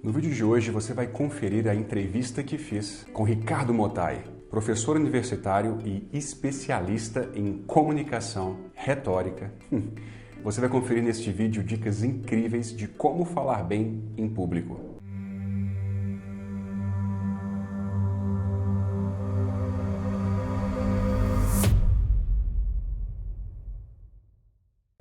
No vídeo de hoje você vai conferir a entrevista que fiz com Ricardo Motai, professor universitário e especialista em comunicação retórica. Você vai conferir neste vídeo dicas incríveis de como falar bem em público.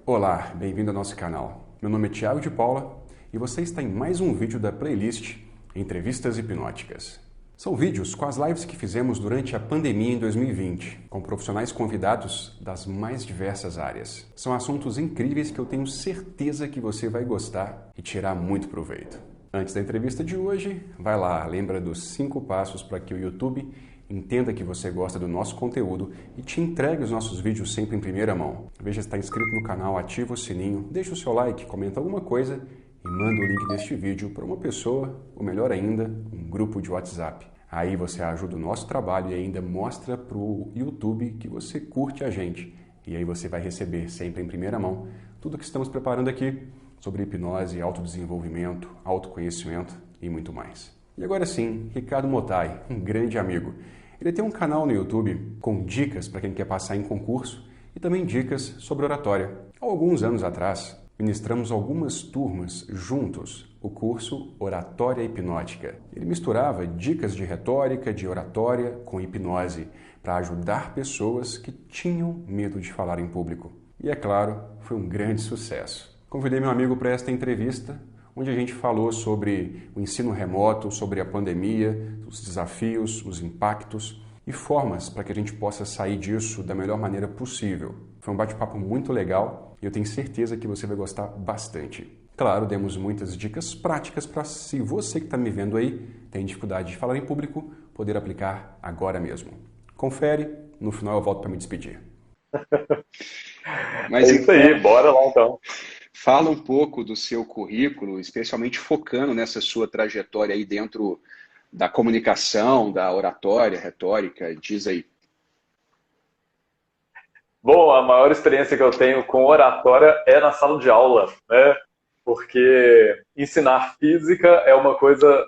Olá, bem-vindo ao nosso canal. Meu nome é Thiago de Paula e você está em mais um vídeo da playlist Entrevistas Hipnóticas. São vídeos com as lives que fizemos durante a pandemia em 2020, com profissionais convidados das mais diversas áreas. São assuntos incríveis que eu tenho certeza que você vai gostar e tirar muito proveito. Antes da entrevista de hoje, vai lá, lembra dos 5 passos para que o YouTube entenda que você gosta do nosso conteúdo e te entregue os nossos vídeos sempre em primeira mão. Veja se está inscrito no canal, ativa o sininho, deixa o seu like, comenta alguma coisa e manda o link deste vídeo para uma pessoa, ou melhor ainda, um grupo de WhatsApp. Aí você ajuda o nosso trabalho e ainda mostra para o YouTube que você curte a gente. E aí você vai receber sempre em primeira mão tudo que estamos preparando aqui sobre hipnose, autodesenvolvimento, autoconhecimento e muito mais. E agora sim, Ricardo Motai, um grande amigo. Ele tem um canal no YouTube com dicas para quem quer passar em concurso e também dicas sobre oratória. Há alguns anos atrás, ministramos algumas turmas juntos, o curso Oratória Hipnótica. Ele misturava dicas de retórica, de oratória com hipnose para ajudar pessoas que tinham medo de falar em público. E é claro, foi um grande sucesso. Convidei meu amigo para esta entrevista, onde a gente falou sobre o ensino remoto, sobre a pandemia, os desafios, os impactos e formas para que a gente possa sair disso da melhor maneira possível. Foi um bate-papo muito legal e eu tenho certeza que você vai gostar bastante. Claro, demos muitas dicas práticas para, se você que está me vendo aí tem dificuldade de falar em público, poder aplicar agora mesmo. Confere, no final eu volto para me despedir. Mas é isso aí, bora lá então. Fala um pouco do seu currículo, especialmente focando nessa sua trajetória aí dentro da comunicação, da oratória, retórica, diz aí. Bom, a maior experiência que eu tenho com oratória é na sala de aula, né? Porque ensinar física é uma coisa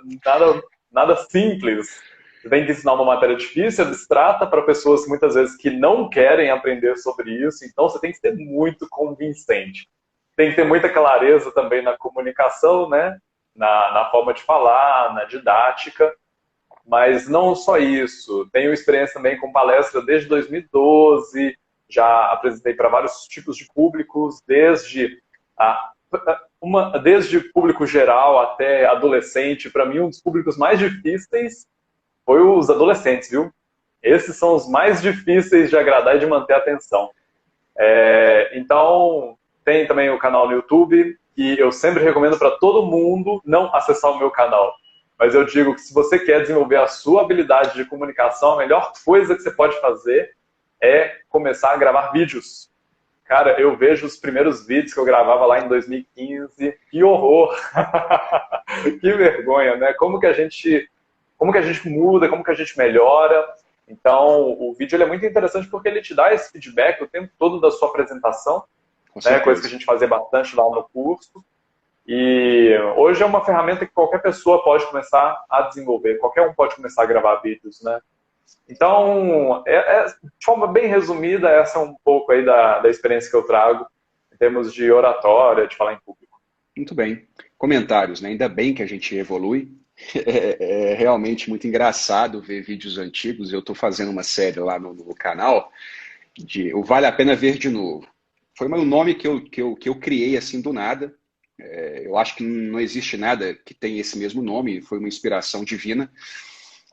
nada simples. Você tem que ensinar uma matéria difícil, abstrata, para pessoas muitas vezes que não querem aprender sobre isso, então você tem que ser muito convincente. Tem que ter muita clareza também na comunicação, né? Na forma de falar, na didática. Mas não só isso. Tenho experiência também com palestra desde 2012. Já apresentei para vários tipos de públicos, desde público geral até adolescente. Para mim, um dos públicos mais difíceis foi os adolescentes, viu? Esses são os mais difíceis de agradar e de manter a atenção. Então, tem também o canal no YouTube, que eu sempre recomendo para todo mundo não acessar o meu canal. Mas eu digo que se você quer desenvolver a sua habilidade de comunicação, a melhor coisa que você pode fazer é começar a gravar vídeos. Cara, eu vejo os primeiros vídeos que eu gravava lá em 2015, que horror! Que vergonha, né? Como que a gente muda, como que a gente melhora. Então, o vídeo ele é muito interessante porque ele te dá esse feedback o tempo todo da sua apresentação, né? Coisa que a gente fazia bastante lá no curso. E hoje é uma ferramenta que qualquer pessoa pode começar a desenvolver, qualquer um pode começar a gravar vídeos, né? Então, de forma bem resumida, essa é um pouco aí da experiência que eu trago em termos de oratória, de falar em público. Muito bem. Comentários, né? Ainda bem que a gente evolui. É realmente muito engraçado ver vídeos antigos. Eu estou fazendo uma série lá no canal de o Vale a Pena Ver de Novo. Foi um nome que eu criei assim do nada. Eu acho que não existe nada que tenha esse mesmo nome, foi uma inspiração divina.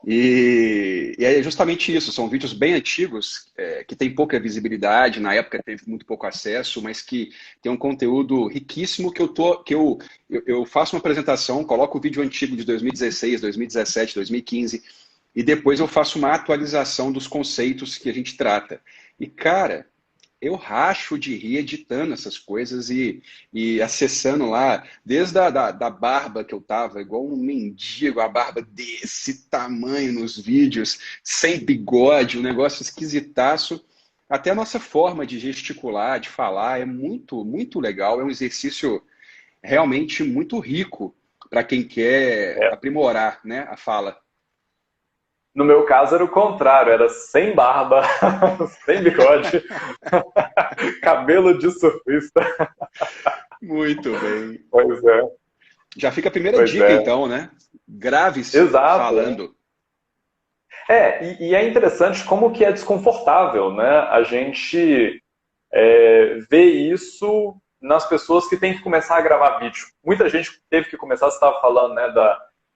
E é justamente isso, são vídeos bem antigos, que tem pouca visibilidade, na época teve muito pouco acesso, mas que tem um conteúdo riquíssimo que eu faço uma apresentação, coloco o vídeo antigo de 2016, 2017, 2015, e depois eu faço uma atualização dos conceitos que a gente trata. E, cara, eu racho de rir editando essas coisas e acessando lá, desde da barba que eu tava, igual um mendigo, a barba desse tamanho nos vídeos, sem bigode, um negócio esquisitaço, até a nossa forma de gesticular, de falar, é muito, muito legal, é um exercício realmente muito rico para quem quer aprimorar, né, a fala. No meu caso era o contrário, era sem barba, sem bigode, cabelo de surfista. Muito bem. Pois é. Já fica a primeira dica, então, né? Grave-se falando. E é interessante como que é desconfortável, né? A gente vê isso nas pessoas que têm que começar a gravar vídeo. Muita gente teve que começar, você estava falando, né,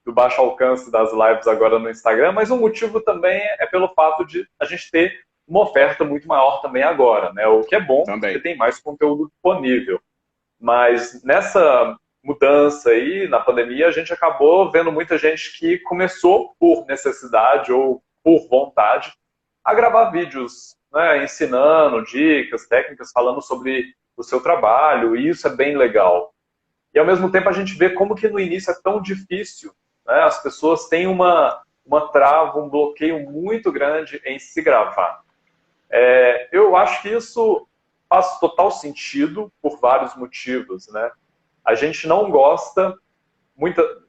do baixo alcance das lives agora no Instagram, mas o motivo também é pelo fato de a gente ter uma oferta muito maior também agora, né? O que é bom, porque tem mais conteúdo disponível. Mas nessa mudança aí, na pandemia, a gente acabou vendo muita gente que começou por necessidade ou por vontade a gravar vídeos, né, ensinando dicas, técnicas, falando sobre o seu trabalho, e isso é bem legal. E ao mesmo tempo a gente vê como que no início é tão difícil, né? As pessoas têm uma trava, um bloqueio muito grande em se gravar. Eu acho que isso faz total sentido por vários motivos, né? A gente não gosta,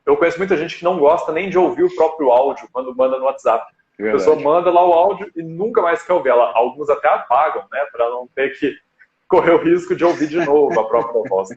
eu conheço muita gente que não gosta nem de ouvir o próprio áudio quando manda no WhatsApp. A pessoa manda lá o áudio e nunca mais quer ouvir. Alguns até apagam, né? Para não ter que correr o risco de ouvir de novo a própria voz.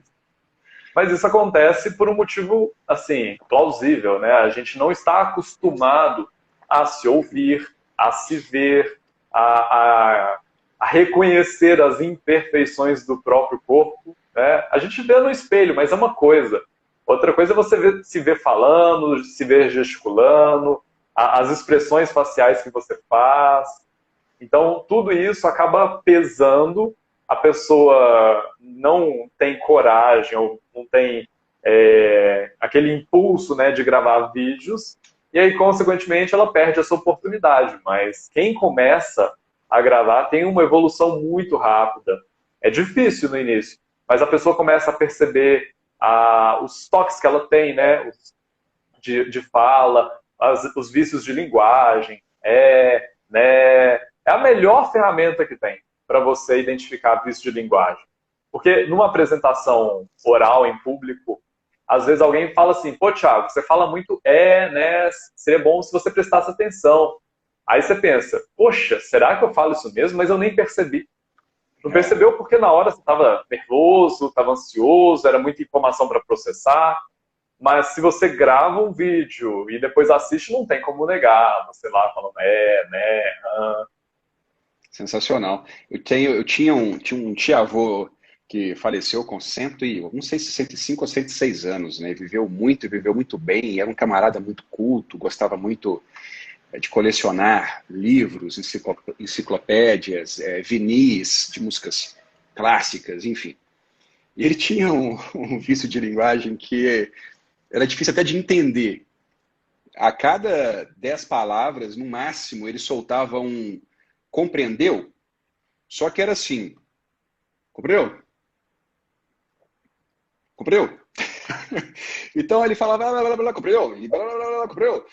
Mas isso acontece por um motivo, assim, plausível, né? A gente não está acostumado a se ouvir, a se ver, a reconhecer as imperfeições do próprio corpo, né? A gente vê no espelho, mas é uma coisa. Outra coisa é você se ver falando, se ver gesticulando, as expressões faciais que você faz. Então, tudo isso acaba pesando. A pessoa não tem coragem ou não tem aquele impulso, né, de gravar vídeos, e aí, consequentemente, ela perde essa oportunidade. Mas quem começa a gravar tem uma evolução muito rápida. É difícil no início, mas a pessoa começa a perceber os toques que ela tem, né, de fala, os vícios de linguagem. Né, é a melhor ferramenta que tem para você identificar vício de linguagem. Porque numa apresentação oral em público, às vezes alguém fala assim, pô, Thiago, você fala muito né? Seria bom se você prestasse atenção. Aí você pensa, poxa, será que eu falo isso mesmo? Mas eu nem percebi. Não percebeu porque na hora você estava nervoso, estava ansioso, era muita informação para processar. Mas se você grava um vídeo e depois assiste, não tem como negar. Você lá falando, né, Sensacional. Eu tinha um tia-avô que faleceu com não sei se 105 ou 106 anos, né? Viveu muito bem, era um camarada muito culto, gostava muito de colecionar livros, enciclopédias, vinis de músicas clássicas, enfim. E ele tinha um vício de linguagem que era difícil até de entender. A cada 10 palavras, no máximo, ele soltava um compreendeu? Só que era assim, compreendeu? Compreendeu? Então ele falava, blá, blá, blá, compreendeu? E blá, blá, blá, compreendeu?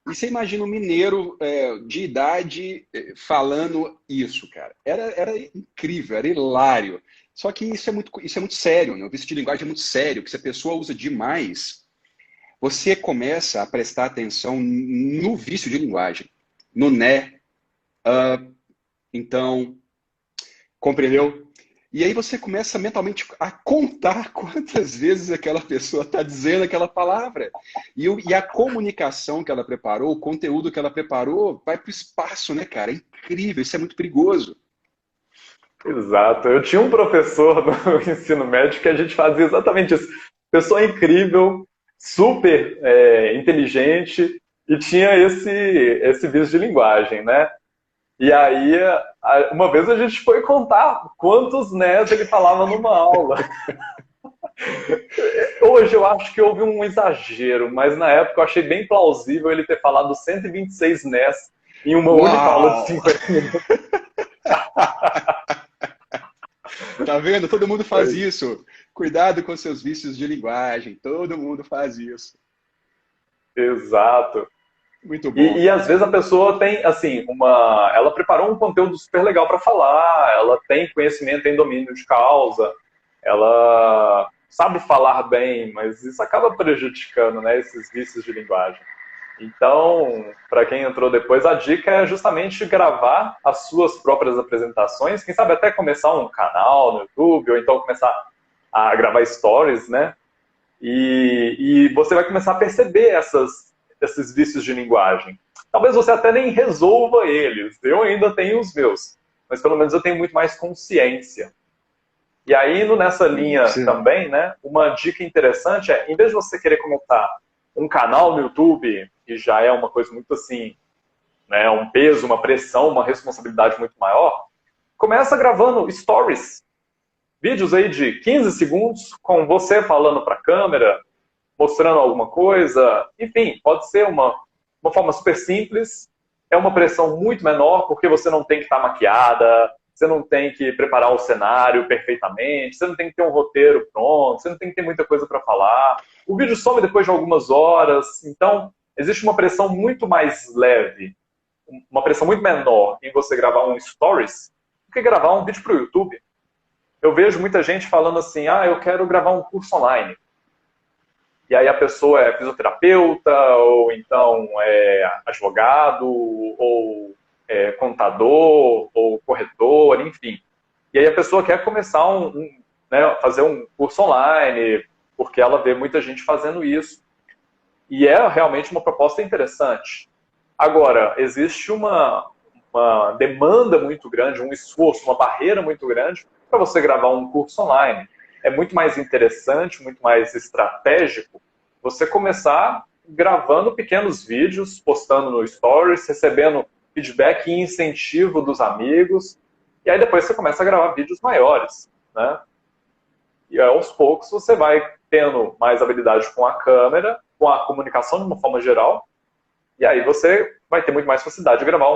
E você imagina um mineiro de idade falando isso, cara. Era incrível, era hilário. Só que isso é muito sério, né? O vício de linguagem é muito sério, que se a pessoa usa demais, você começa a prestar atenção no vício de linguagem, no né, então, compreendeu? E aí você começa mentalmente a contar quantas vezes aquela pessoa está dizendo aquela palavra. E a comunicação que ela preparou, o conteúdo que ela preparou, vai para o espaço, né, cara? É incrível, isso é muito perigoso. Exato. Eu tinha um professor no ensino médio que a gente fazia exatamente isso. Pessoa incrível, super inteligente, e tinha esse vício de linguagem, né? E aí, uma vez a gente foi contar quantos nés ele falava numa aula. Hoje eu acho que houve um exagero, mas na época eu achei bem plausível ele ter falado 126 nés em uma única aula de 50 minutos. Tá vendo? Todo mundo faz isso. Cuidado com seus vícios de linguagem. Todo mundo faz isso. Exato. Muito bom. E às vezes a pessoa tem, assim, ela preparou um conteúdo super legal para falar, ela tem conhecimento, tem domínio de causa, ela sabe falar bem, mas isso acaba prejudicando, né, esses vícios de linguagem. Então, para quem entrou depois, a dica é justamente gravar as suas próprias apresentações, quem sabe até começar um canal no YouTube, ou então começar a gravar stories, né? E você vai começar a perceber esses vícios de linguagem. Talvez você até nem resolva eles, eu ainda tenho os meus, mas pelo menos eu tenho muito mais consciência. E aí, indo nessa linha também, né, uma dica interessante é, em vez de você querer começar um canal no YouTube, que já é uma coisa muito assim, né, um peso, uma pressão, uma responsabilidade muito maior, começa gravando stories. Vídeos aí de 15 segundos com você falando para a câmera, mostrando alguma coisa. Enfim, pode ser uma forma super simples. É uma pressão muito menor, porque você não tem que estar maquiada, você não tem que preparar o cenário perfeitamente, você não tem que ter um roteiro pronto, você não tem que ter muita coisa para falar. O vídeo some depois de algumas horas, então existe uma pressão muito mais leve, uma pressão muito menor em você gravar um stories do que gravar um vídeo para o YouTube. Eu vejo muita gente falando assim, eu quero gravar um curso online. E aí a pessoa é fisioterapeuta, ou então é advogado, ou é contador, ou corretor, enfim. E aí a pessoa quer começar né, fazer um curso online, porque ela vê muita gente fazendo isso. E é realmente uma proposta interessante. Agora, existe uma demanda muito grande, um esforço, uma barreira muito grande para você gravar um curso online. É muito mais interessante, muito mais estratégico você começar gravando pequenos vídeos, postando no Stories, recebendo feedback e incentivo dos amigos, e aí depois você começa a gravar vídeos maiores, né? E aos poucos você vai tendo mais habilidade com a câmera, com a comunicação de uma forma geral, e aí você vai ter muito mais facilidade de gravar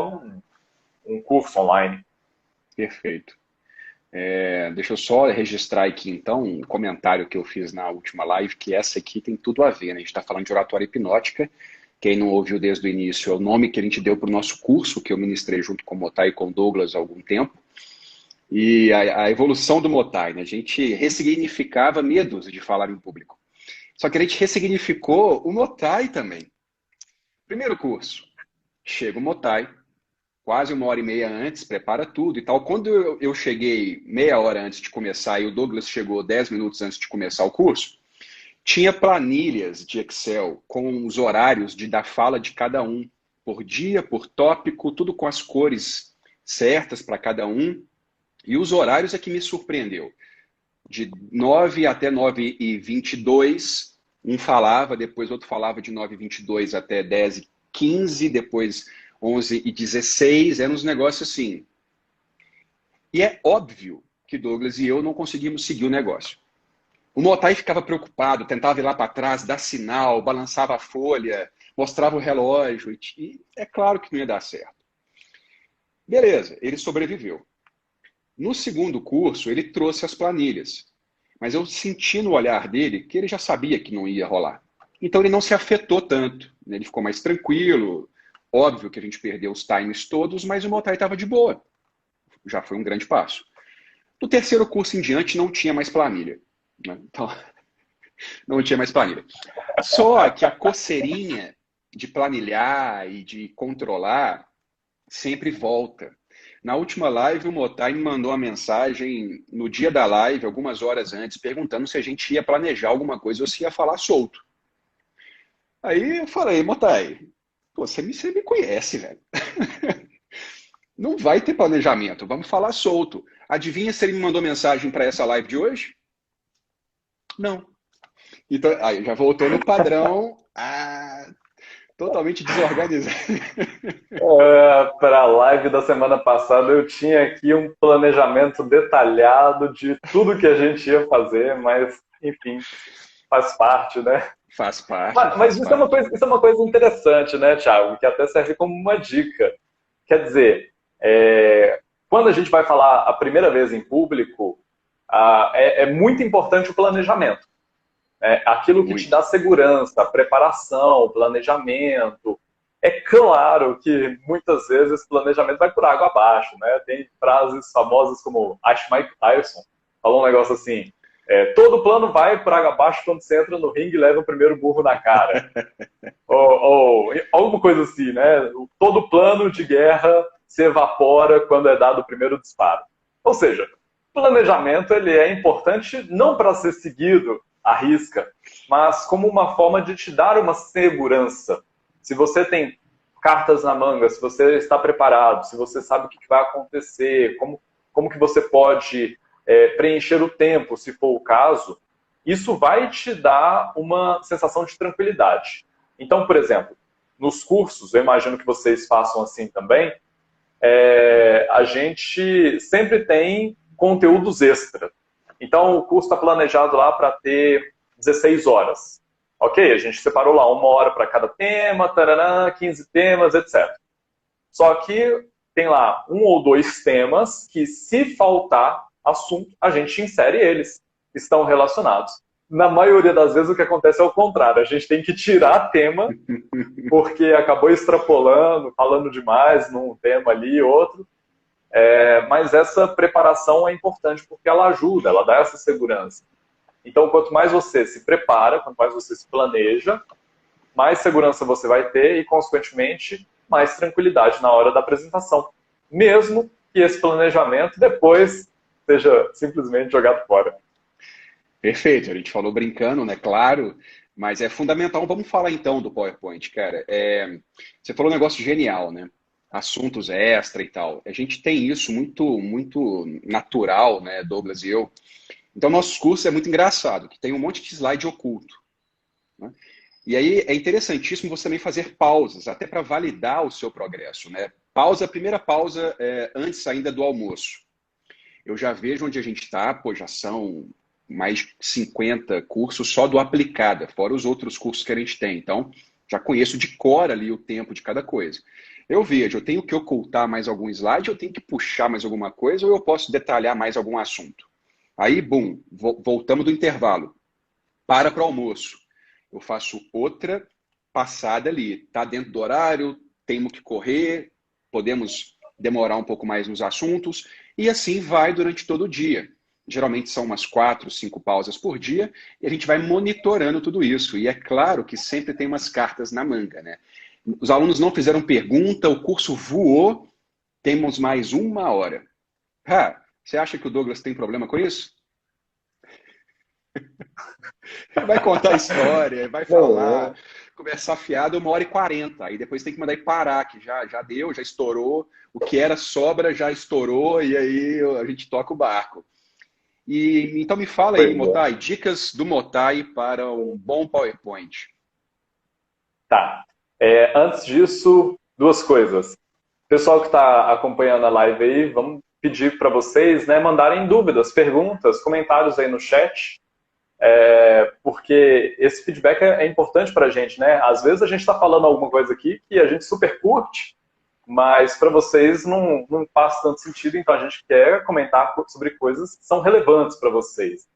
um curso online. Perfeito. Deixa eu só registrar aqui, então, um comentário que eu fiz na última live, que essa aqui tem tudo a ver, né? A gente está falando de oratória hipnótica. Quem não ouviu desde o início, é o nome que a gente deu para o nosso curso, que eu ministrei junto com o Motai e com o Douglas há algum tempo. E a evolução do Motai, né? A gente ressignificava medos de falar em público. Só que a gente ressignificou o Motai também. Primeiro curso, chega o Motai, quase 1h30 antes, prepara tudo e tal. Quando eu cheguei meia hora antes de começar e o Douglas chegou 10 minutos antes de começar o curso, tinha planilhas de Excel com os horários da fala de cada um, por dia, por tópico, tudo com as cores certas para cada um. E os horários é que me surpreendeu. De 9 até 9h22, um falava, depois outro falava de 9h22 até 10h15, depois 11h16, eram uns negócios assim. E é óbvio que Douglas e eu não conseguimos seguir o negócio. O Motai ficava preocupado, tentava ir lá para trás, dar sinal, balançava a folha, mostrava o relógio, e é claro que não ia dar certo. Beleza, ele sobreviveu. No segundo curso, ele trouxe as planilhas, mas eu senti no olhar dele que ele já sabia que não ia rolar. Então ele não se afetou tanto, né? Ele ficou mais tranquilo. Óbvio que a gente perdeu os times todos, mas o Motai estava de boa. Já foi um grande passo. No terceiro curso em diante, não tinha mais planilha. Né? Então, não tinha mais planilha. Só que a coceirinha de planilhar e de controlar sempre volta. Na última live, o Motai me mandou uma mensagem no dia da live, algumas horas antes, perguntando se a gente ia planejar alguma coisa ou se ia falar solto. Aí eu falei, Motai, você me conhece, velho. Não vai ter planejamento, vamos falar solto. Adivinha se ele me mandou mensagem para essa live de hoje? Não. Então, aí já voltou no padrão, totalmente desorganizado. Para a live da semana passada, eu tinha aqui um planejamento detalhado de tudo que a gente ia fazer, mas, enfim, faz parte, né? Faz parte. Mas isso é uma coisa interessante, né, Thiago? Que até serve como uma dica. Quer dizer, quando a gente vai falar a primeira vez em público, é muito importante o planejamento. Aquilo que te dá segurança, a preparação, o planejamento. É claro que muitas vezes o planejamento vai por água abaixo, né? Tem frases famosas como acho Mike Tyson falou um negócio assim: Todo plano vai por água abaixo quando você entra no ringue e leva o primeiro burro na cara. ou alguma coisa assim, né? Todo plano de guerra se evapora quando é dado o primeiro disparo. Ou seja, o planejamento ele é importante não para ser seguido à risca, mas como uma forma de te dar uma segurança. Se você tem cartas na manga, se você está preparado, se você sabe o que vai acontecer, como que você pode preencher o tempo, se for o caso, isso vai te dar uma sensação de tranquilidade. Então, por exemplo, nos cursos, eu imagino que vocês façam assim também, a gente sempre tem conteúdos extra. Então, o curso está planejado lá para ter 16 horas. Ok, a gente separou lá 1 hora para cada tema, tarará, 15 temas, etc. Só que tem lá 1 ou 2 temas que, se faltar assunto, a gente insere eles. Estão relacionados. Na maioria das vezes, o que acontece é o contrário. A gente tem que tirar tema, porque acabou extrapolando, falando demais num tema ali e outro. Mas essa preparação é importante, porque ela ajuda, ela dá essa segurança. Então, quanto mais você se prepara, quanto mais você se planeja, mais segurança você vai ter e, consequentemente, mais tranquilidade na hora da apresentação. Mesmo que esse planejamento depois seja simplesmente jogado fora. Perfeito, a gente falou brincando, né? Claro, mas é fundamental. Vamos falar então do PowerPoint, cara. Você falou um negócio genial, né? Assuntos extra e tal. A gente tem isso muito natural, né, Douglas e eu. Então, nossos cursos é muito engraçado, que tem um monte de slide oculto, né? E aí é interessantíssimo você também fazer pausas, até para validar o seu progresso, né? A primeira pausa antes ainda do almoço. Eu já vejo onde a gente está, já são mais de 50 cursos só do aplicada, fora os outros cursos que a gente tem. Então, já conheço de cor ali o tempo de cada coisa. Eu vejo, eu tenho que ocultar mais algum slide, eu tenho que puxar mais alguma coisa, ou eu posso detalhar mais algum assunto. Aí, bum, voltamos do intervalo. Para o almoço. Eu faço outra passada ali. Está dentro do horário, temos que correr, podemos demorar um pouco mais nos assuntos, e assim vai durante todo o dia. Geralmente são umas 4, 5 pausas por dia, e a gente vai monitorando tudo isso. E é claro que sempre tem umas cartas na manga, né? Os alunos não fizeram pergunta, o curso voou, temos mais 1 hora. Você acha que o Douglas tem problema com isso? Vai contar a história, vai falar, conversar fiado 1h40. Aí depois tem que mandar ir parar, que já deu, já estourou. O que era sobra já estourou e aí a gente toca o barco. Então me fala aí, Motai, dicas do Motai para um bom PowerPoint. Tá. Antes disso, 2 coisas. Pessoal que está acompanhando a live aí, vamos pedir para vocês, né, mandarem dúvidas, perguntas, comentários aí no chat. Porque esse feedback é importante para a gente, né? Às vezes a gente está falando alguma coisa aqui que a gente super curte, mas para vocês não faz tanto sentido, então a gente quer comentar sobre coisas que são relevantes para vocês.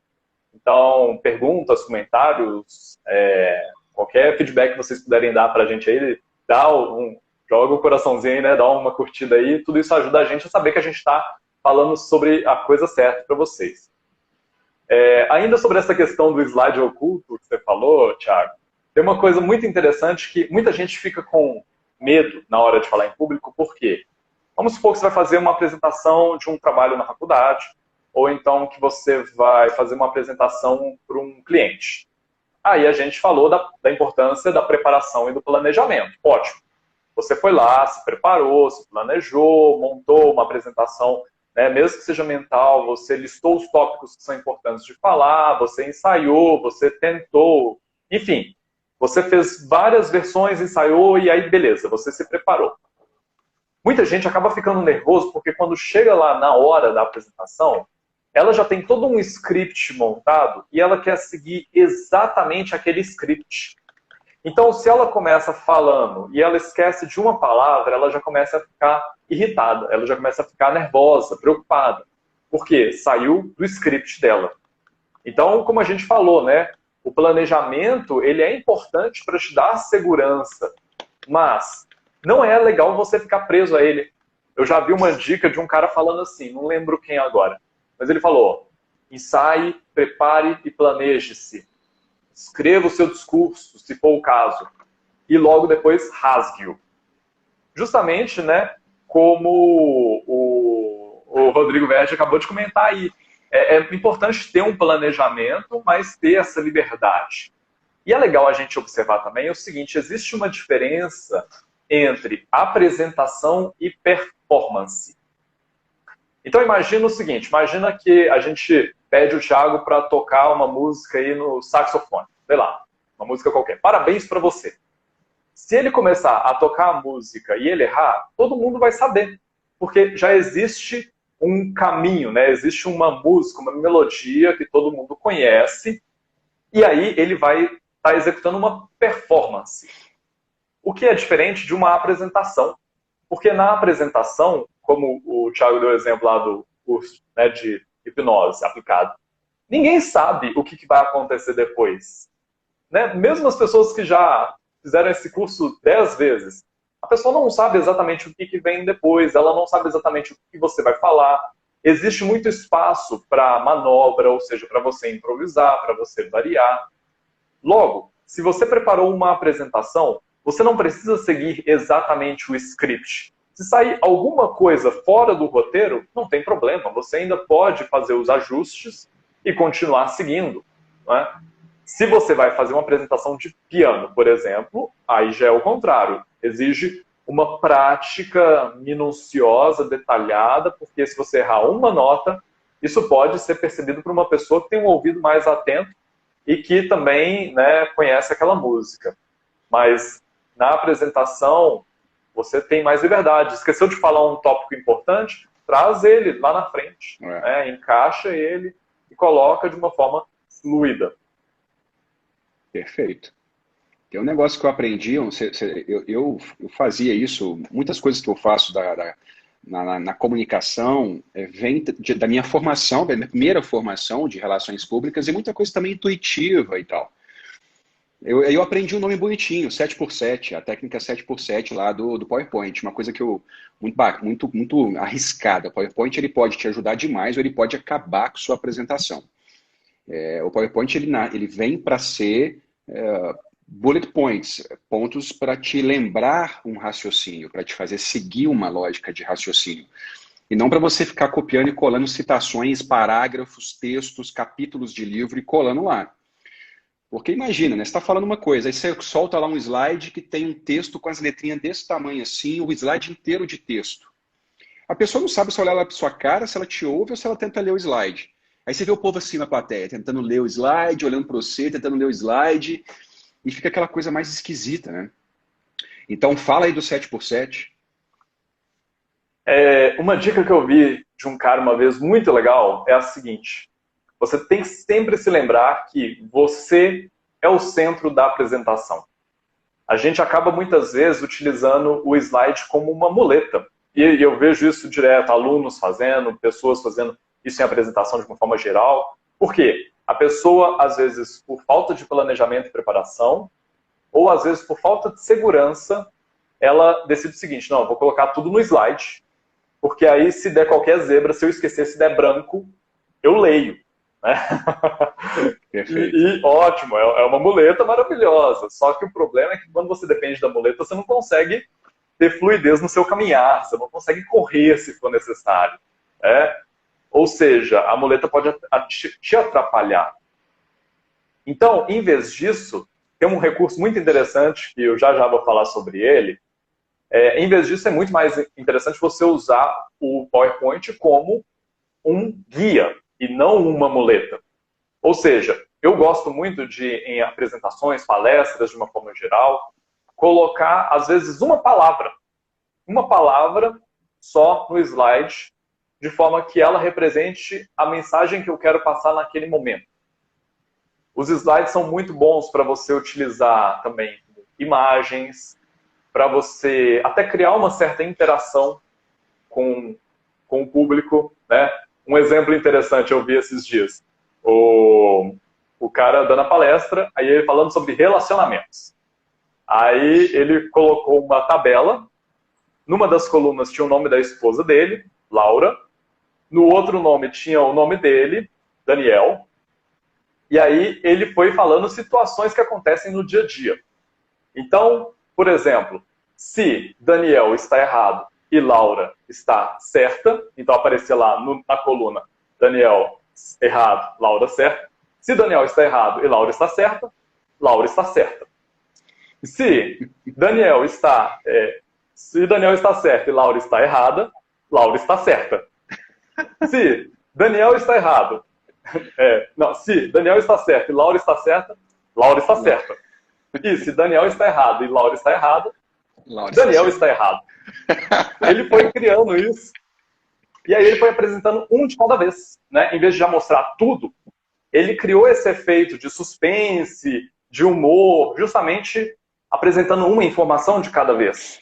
Então, perguntas, comentários, qualquer feedback que vocês puderem dar para a gente aí, joga o coraçãozinho aí, né? Dá uma curtida aí, tudo isso ajuda a gente a saber que a gente está falando sobre a coisa certa para vocês. Ainda sobre essa questão do slide oculto que você falou, Thiago, tem uma coisa muito interessante que muita gente fica com medo na hora de falar em público. Por quê? Vamos supor que você vai fazer uma apresentação de um trabalho na faculdade, ou então que você vai fazer uma apresentação para um cliente. Aí a gente falou da importância da preparação e do planejamento. Ótimo. Você foi lá, se preparou, se planejou, montou uma apresentação, né, mesmo que seja mental, você listou os tópicos que são importantes de falar, você ensaiou, você tentou, enfim, você fez várias versões, ensaiou e aí beleza, você se preparou. Muita gente acaba ficando nervoso porque quando chega lá na hora da apresentação, ela já tem todo um script montado e ela quer seguir exatamente aquele script. Então, se ela começa falando e ela esquece de uma palavra, ela já começa a ficar irritada, ela já começa a ficar nervosa, preocupada. Por quê? Saiu do script dela. Então, como a gente falou, né? O planejamento, ele é importante para te dar segurança, mas não é legal você ficar preso a ele. Eu já vi uma dica de um cara falando assim, não lembro quem agora, mas ele falou, Ensaie, prepare e planeje-se. Escreva o seu discurso, se for o caso. E logo depois rasgue-o. Justamente, né, como o Rodrigo Verdi acabou de comentar aí. É importante ter um planejamento, mas ter essa liberdade. E é legal a gente observar também o seguinte, existe uma diferença entre apresentação e performance. Então imagina o seguinte, imagina que a gente pede o Thiago para tocar uma música aí no saxofone, sei lá, uma música qualquer. Parabéns para você. Se ele começar a tocar a música e ele errar, todo mundo vai saber, porque já existe um caminho, né? Existe uma música, uma melodia que todo mundo conhece, e aí ele vai estar executando uma performance. O que é diferente de uma apresentação. Porque na apresentação, como o Thiago deu o exemplo lá do curso, né, de hipnose aplicado, ninguém sabe o que vai acontecer depois. Né? Mesmo as pessoas que já fizeram esse curso 10 vezes, a pessoa não sabe exatamente o que vem depois, ela não sabe exatamente o que você vai falar. Existe muito espaço para manobra, ou seja, para você improvisar, para você variar. Logo, se você preparou uma apresentação, você não precisa seguir exatamente o script. Se sair alguma coisa fora do roteiro, não tem problema. Você ainda pode fazer os ajustes e continuar seguindo. Não é? Se você vai fazer uma apresentação de piano, por exemplo, aí já é o contrário. Exige uma prática minuciosa, detalhada, porque se você errar uma nota, isso pode ser percebido por uma pessoa que tem um ouvido mais atento e que também, né, conhece aquela música. Mas na apresentação, você tem mais liberdade. Esqueceu de falar um tópico importante? Traz ele lá na frente. Né? Encaixa ele e coloca de uma forma fluida. Perfeito. Tem um negócio que eu aprendi, eu fazia isso, muitas coisas que eu faço na comunicação vem da minha formação, da minha primeira formação de relações públicas e muita coisa também intuitiva e tal. Eu aprendi um nome bonitinho, 7x7, a técnica 7x7 lá do PowerPoint, uma coisa que muito arriscada. O PowerPoint ele pode te ajudar demais ou ele pode acabar com sua apresentação. O PowerPoint ele vem para ser bullet points, pontos para te lembrar um raciocínio, para te fazer seguir uma lógica de raciocínio. E não para você ficar copiando e colando citações, parágrafos, textos, capítulos de livro e colando lá. Porque imagina, né? Você está falando uma coisa, aí você solta lá um slide que tem um texto com as letrinhas desse tamanho assim, o slide inteiro de texto. A pessoa não sabe se olhar lá para sua cara, se ela te ouve ou se ela tenta ler o slide. Aí você vê o povo assim na plateia, tentando ler o slide, olhando para você, tentando ler o slide, e fica aquela coisa mais esquisita, né? Então fala aí do 7x7. Uma dica que eu vi de um cara uma vez muito legal é a seguinte: você tem que sempre se lembrar que você é o centro da apresentação. A gente acaba muitas vezes utilizando o slide como uma muleta. E eu vejo isso direto, alunos fazendo, pessoas fazendo isso em apresentação de uma forma geral. Por quê? A pessoa, às vezes, por falta de planejamento e preparação, ou às vezes por falta de segurança, ela decide o seguinte: não, eu vou colocar tudo no slide, porque aí se der qualquer zebra, se eu esquecer, se der branco, eu leio. Né? E ótimo, é uma muleta maravilhosa. Só que o problema é que quando você depende da muleta, você não consegue ter fluidez no seu caminhar, você não consegue correr se for necessário. Ou seja, a muleta pode te atrapalhar. Então, em vez disso, tem um recurso muito interessante, que eu já vou falar sobre ele. Em vez disso, é muito mais interessante você usar o PowerPoint como um guia e não uma muleta. Ou seja, eu gosto muito de, em apresentações, palestras, de uma forma geral, colocar, às vezes, uma palavra só no slide, de forma que ela represente a mensagem que eu quero passar naquele momento. Os slides são muito bons para você utilizar também imagens, para você até criar uma certa interação com o público, né? Um exemplo interessante eu vi esses dias. O cara dando a palestra, aí ele falando sobre relacionamentos. Aí ele colocou uma tabela, numa das colunas tinha o nome da esposa dele, Laura, no outro nome tinha o nome dele, Daniel, e aí ele foi falando situações que acontecem no dia a dia. Então, por exemplo, se Daniel está errado e Laura está certa, então aparecia lá na coluna Daniel errado, Laura certa. Se Daniel está errado e Laura está certa, Laura está certa. Se Daniel está certo e Laura está errada, Laura está certa. Se Daniel está errado, se Daniel está certo e Laura está certa, Laura está certa. E se Daniel está errado e Laura está errada, Daniel está errado. Ele foi criando isso. E aí ele foi apresentando um de cada vez, né? Em vez de já mostrar tudo, ele criou esse efeito de suspense, de humor, justamente apresentando uma informação de cada vez.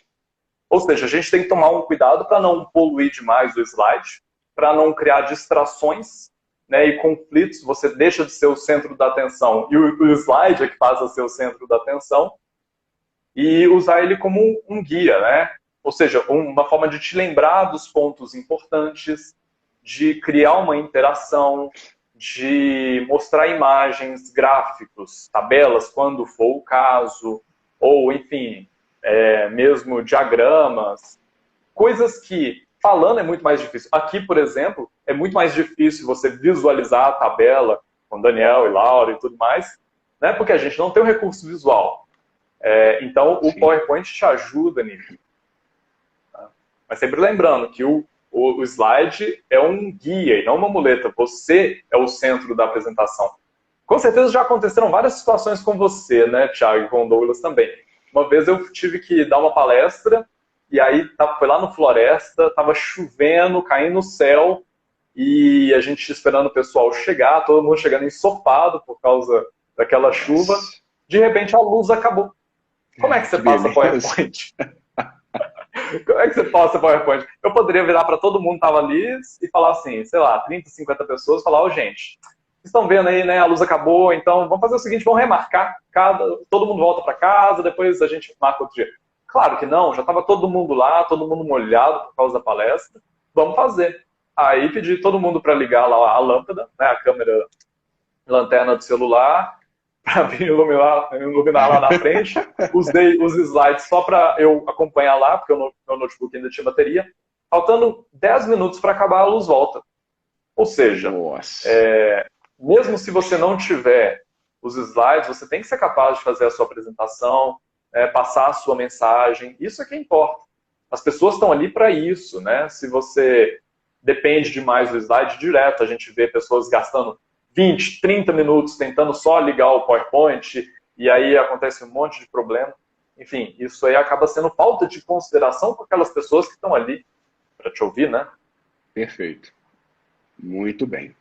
Ou seja, a gente tem que tomar um cuidado para não poluir demais o slide, para não criar distrações, né, e conflitos. Você deixa de ser o centro da atenção e o slide é que passa a ser o centro da atenção, e usar ele como um guia, né? Ou seja, uma forma de te lembrar dos pontos importantes, de criar uma interação, de mostrar imagens, gráficos, tabelas, quando for o caso, ou, enfim, mesmo diagramas, coisas que, falando, é muito mais difícil. Aqui, por exemplo, é muito mais difícil você visualizar a tabela com Daniel e Laura e tudo mais, né? Porque a gente não tem o recurso visual. Então, o PowerPoint te ajuda nisso. Tá? Mas sempre lembrando que o slide é um guia e não uma muleta. Você é o centro da apresentação. Com certeza já aconteceram várias situações com você, né, Thiago, e com o Douglas também. Uma vez eu tive que dar uma palestra, e aí foi lá no Floresta, estava chovendo, caindo no céu, e a gente esperando o pessoal chegar, todo mundo chegando ensopado por causa daquela chuva. De repente a luz acabou. Como é que você passa PowerPoint? Como é que você passa PowerPoint? Eu poderia virar para todo mundo que estava ali e falar assim, sei lá, 30, 50 pessoas, falar, gente, vocês estão vendo aí, né, a luz acabou, então vamos fazer o seguinte, vamos remarcar, todo mundo volta para casa, depois a gente marca outro dia. Claro que não, já estava todo mundo lá, todo mundo molhado por causa da palestra, vamos fazer. Aí pedi todo mundo para ligar lá a lâmpada, né, a câmera, lanterna do celular, para vir iluminar lá na frente. Usei os slides só para eu acompanhar lá, porque o meu notebook ainda tinha bateria. Faltando 10 minutos para acabar, a luz volta. Ou seja, mesmo se você não tiver os slides, você tem que ser capaz de fazer a sua apresentação, passar a sua mensagem. Isso é que importa. As pessoas estão ali para isso, né? Se você depende demais do slide direto, a gente vê pessoas gastando 20, 30 minutos tentando só ligar o PowerPoint, e aí acontece um monte de problema. Enfim, isso aí acaba sendo falta de consideração por aquelas pessoas que estão ali para te ouvir, né? Perfeito. Muito bem.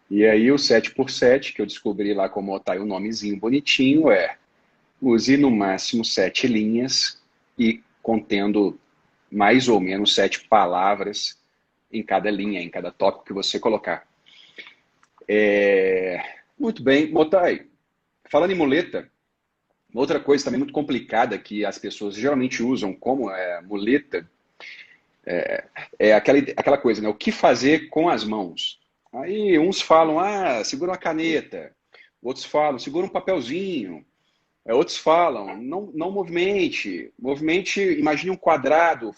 E aí o 7x7, que eu descobri lá como botar o nomezinho bonitinho, use no máximo 7 linhas e contendo mais ou menos 7 palavras em cada linha, em cada tópico que você colocar. Muito bem, Motai, falando em muleta, outra coisa também muito complicada que as pessoas geralmente usam como muleta é aquela coisa, né? O que fazer com as mãos? Aí uns falam, segura uma caneta, outros falam, segura um papelzinho, outros falam, não movimente, imagine um quadrado,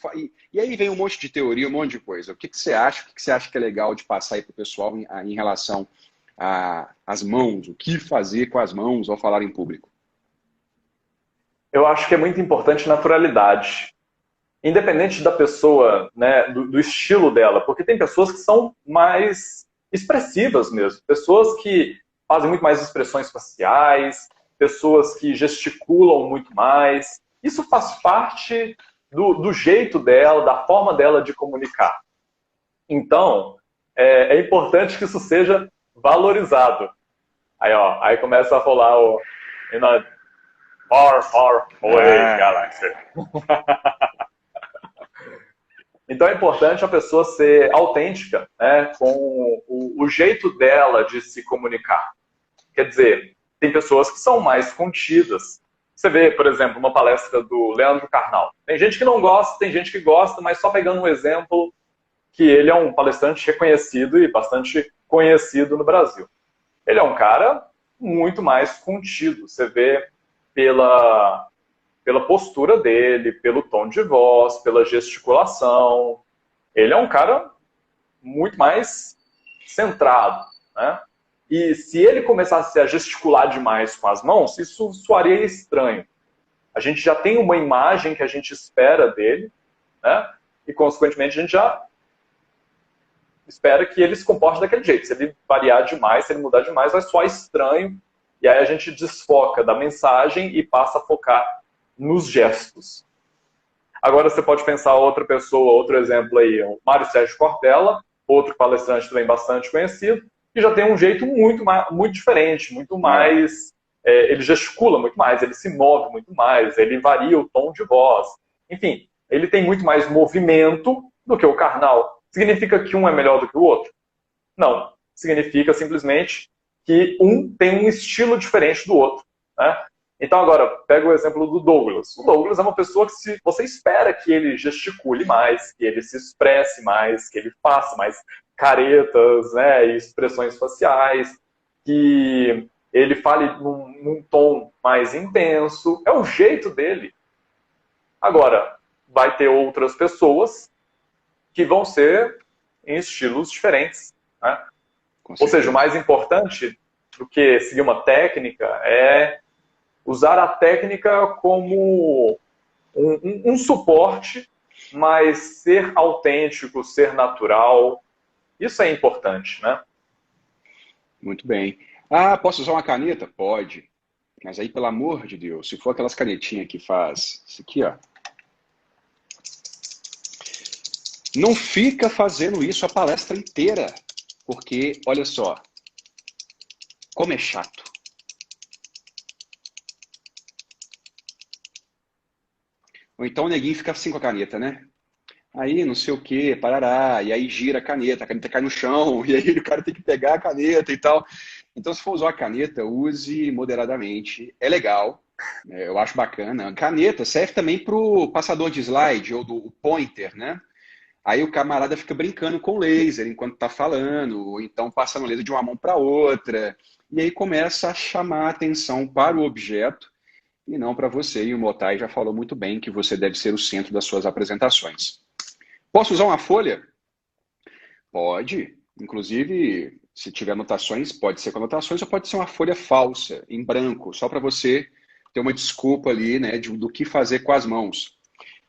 e aí vem um monte de teoria, um monte de coisa. O que você acha? O que você acha que é legal de passar aí para o pessoal em relação às mãos? O que fazer com as mãos ao falar em público? Eu acho que é muito importante naturalidade. Independente da pessoa, né, do estilo dela, porque tem pessoas que são mais expressivas mesmo, pessoas que fazem muito mais expressões faciais, pessoas que gesticulam muito mais. Isso faz parte do jeito dela, da forma dela de comunicar. Então, é importante que isso seja valorizado. Aí começa a rolar o far away galaxy. Então é importante a pessoa ser autêntica, né, com o jeito dela de se comunicar. Quer dizer, tem pessoas que são mais contidas. Você vê, por exemplo, uma palestra do Leandro Carnal. Tem gente que não gosta, tem gente que gosta, mas só pegando um exemplo que ele é um palestrante reconhecido e bastante conhecido no Brasil. Ele é um cara muito mais contido. Você vê pela postura dele, pelo tom de voz, pela gesticulação. Ele é um cara muito mais centrado, né? E se ele começasse a gesticular demais com as mãos, isso soaria estranho. A gente já tem uma imagem que a gente espera dele, né? E, consequentemente, a gente já espera que ele se comporte daquele jeito. Se ele variar demais, se ele mudar demais, vai soar estranho. E aí a gente desfoca da mensagem e passa a focar nos gestos. Agora você pode pensar outra pessoa, outro exemplo aí, o Mário Sérgio Cortella, outro palestrante também bastante conhecido, que já tem um jeito muito diferente, muito mais... ele gesticula muito mais, ele se move muito mais, ele varia o tom de voz. Enfim, ele tem muito mais movimento do que o Karnal. Significa que um é melhor do que o outro? Não. Significa simplesmente que um tem um estilo diferente do outro, né? Então, agora, pega o exemplo do Douglas. O Douglas é uma pessoa que você espera que ele gesticule mais, que ele se expresse mais, que ele faça mais caretas, né, e expressões faciais, que ele fale num tom mais intenso. É o jeito dele. Agora, vai ter outras pessoas que vão ser em estilos diferentes, né? Ou seja, o mais importante do que seguir uma técnica é usar a técnica como um suporte, mas ser autêntico, ser natural, isso é importante, né? Muito bem. Ah, posso usar uma caneta? Pode. Mas aí, pelo amor de Deus, se for aquelas canetinhas que faz isso aqui, ó. Não fica fazendo isso a palestra inteira, porque, olha só, como é chato. Ou então o neguinho fica assim com a caneta, né? Aí não sei o que, parará, e aí gira a caneta cai no chão, e aí o cara tem que pegar a caneta e tal. Então, se for usar a caneta, use moderadamente. É legal, eu acho bacana. A caneta serve também para o passador de slide, ou do pointer, né? Aí o camarada fica brincando com o laser enquanto está falando, ou então passando o laser de uma mão para outra. E aí começa a chamar a atenção para o objeto e não para você. E o Motai já falou muito bem que você deve ser o centro das suas apresentações. Posso usar uma folha? Pode. Inclusive, se tiver anotações, pode ser com anotações ou pode ser uma folha falsa, em branco, só para você ter uma desculpa ali, né, do que fazer com as mãos.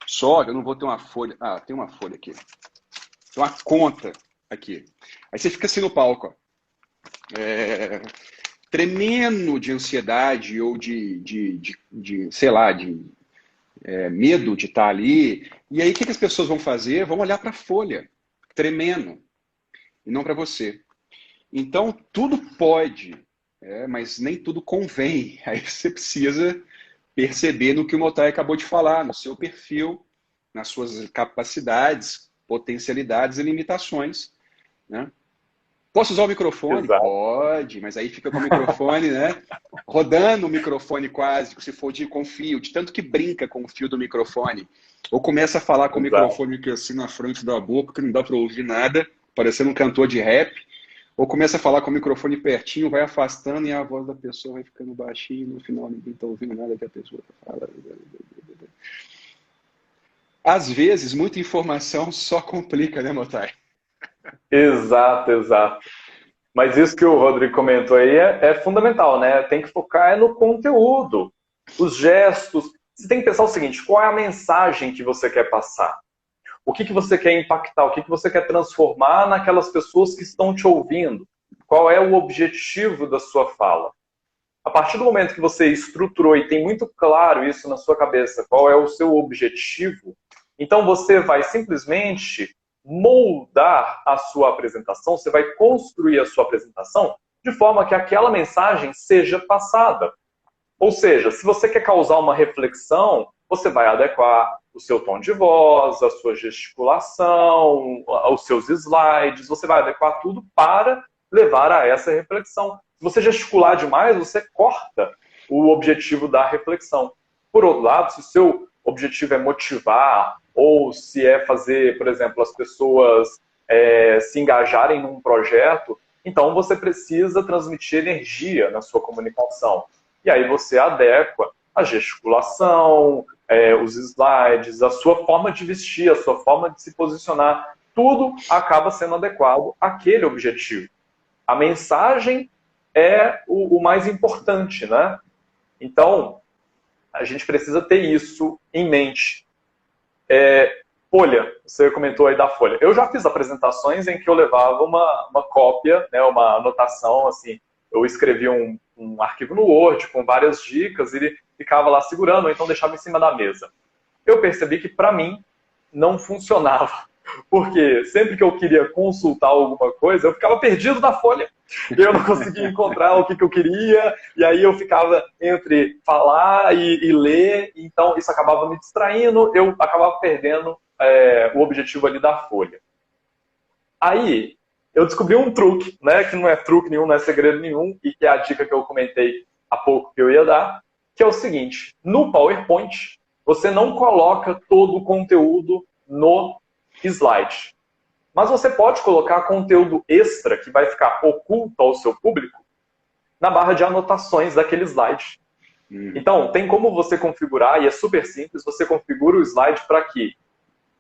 Só que eu não vou ter uma folha... Ah, tem uma folha aqui. Tem uma conta aqui. Aí você fica assim no palco, ó. Tremendo de ansiedade ou sei lá, medo de estar ali. E aí o que as pessoas vão fazer? Vão olhar para a folha, tremendo, e não para você. Então, tudo pode, mas nem tudo convém. Aí você precisa perceber no que o Motai acabou de falar, no seu perfil, nas suas capacidades, potencialidades e limitações, né? Posso usar o microfone? Exato. Pode, mas aí fica com o microfone, né? Rodando o microfone quase, se for com fio, de tanto que brinca com o fio do microfone. Ou começa a falar com o microfone aqui assim na frente da boca, que não dá para ouvir nada, parecendo um cantor de rap. Ou começa a falar com o microfone pertinho, vai afastando e a voz da pessoa vai ficando baixinha, e no final ninguém está ouvindo nada que a pessoa fala. Às vezes, muita informação só complica, né, Motai? Exato, exato. Mas isso que o Rodrigo comentou aí é fundamental, né? Tem que focar no conteúdo, os gestos. Você tem que pensar o seguinte, qual é a mensagem que você quer passar? O que você quer impactar? O que você quer transformar naquelas pessoas que estão te ouvindo? Qual é o objetivo da sua fala? A partir do momento que você estruturou e tem muito claro isso na sua cabeça, qual é o seu objetivo, então você vai simplesmente moldar a sua apresentação, você vai construir a sua apresentação de forma que aquela mensagem seja passada. Ou seja, se você quer causar uma reflexão, você vai adequar o seu tom de voz, a sua gesticulação, os seus slides, você vai adequar tudo para levar a essa reflexão. Se você gesticular demais, você corta o objetivo da reflexão. Por outro lado, se o seu objetivo é motivar, ou se é fazer, por exemplo, as pessoas se engajarem num projeto, Então você precisa transmitir energia na sua comunicação. E aí você adequa a gesticulação, os slides, a sua forma de vestir, a sua forma de se posicionar. Tudo acaba sendo adequado àquele objetivo. A mensagem é o mais importante, né? Então, a gente precisa ter isso em mente. Folha, você comentou aí da folha. Eu já fiz apresentações em que eu levava uma cópia, né, uma anotação, assim, eu escrevia um arquivo no Word com várias dicas e ele ficava lá segurando, ou então deixava em cima da mesa. Eu percebi que, para mim, não funcionava. Porque sempre que eu queria consultar alguma coisa, eu ficava perdido na folha. Eu não conseguia encontrar o que eu queria, e aí eu ficava entre falar e ler, então isso acabava me distraindo, eu acabava perdendo o objetivo ali da folha. Aí eu descobri um truque, né, que não é truque nenhum, não é segredo nenhum, e que é a dica que eu comentei há pouco que eu ia dar, que é o seguinte: no PowerPoint, você não coloca todo o conteúdo no slide. Mas você pode colocar conteúdo extra que vai ficar oculto ao seu público na barra de anotações daquele slide. Então, tem como você configurar, e é super simples, você configura o slide para que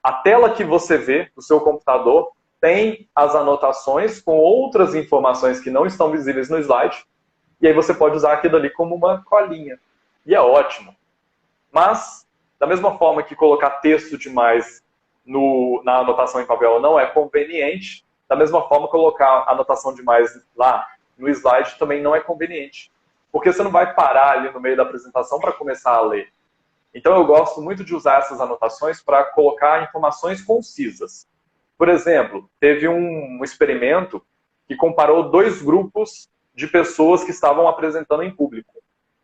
a tela que você vê do seu computador tem as anotações com outras informações que não estão visíveis no slide, e aí você pode usar aquilo ali como uma colinha. E é ótimo. Mas, da mesma forma que colocar texto demais na anotação em papel não é conveniente, da mesma forma colocar anotação demais lá no slide também não é conveniente. Porque você não vai parar ali no meio da apresentação para começar a ler. Então eu gosto muito de usar essas anotações para colocar informações concisas. Por exemplo, teve um experimento que comparou 2 grupos de pessoas que estavam apresentando em público.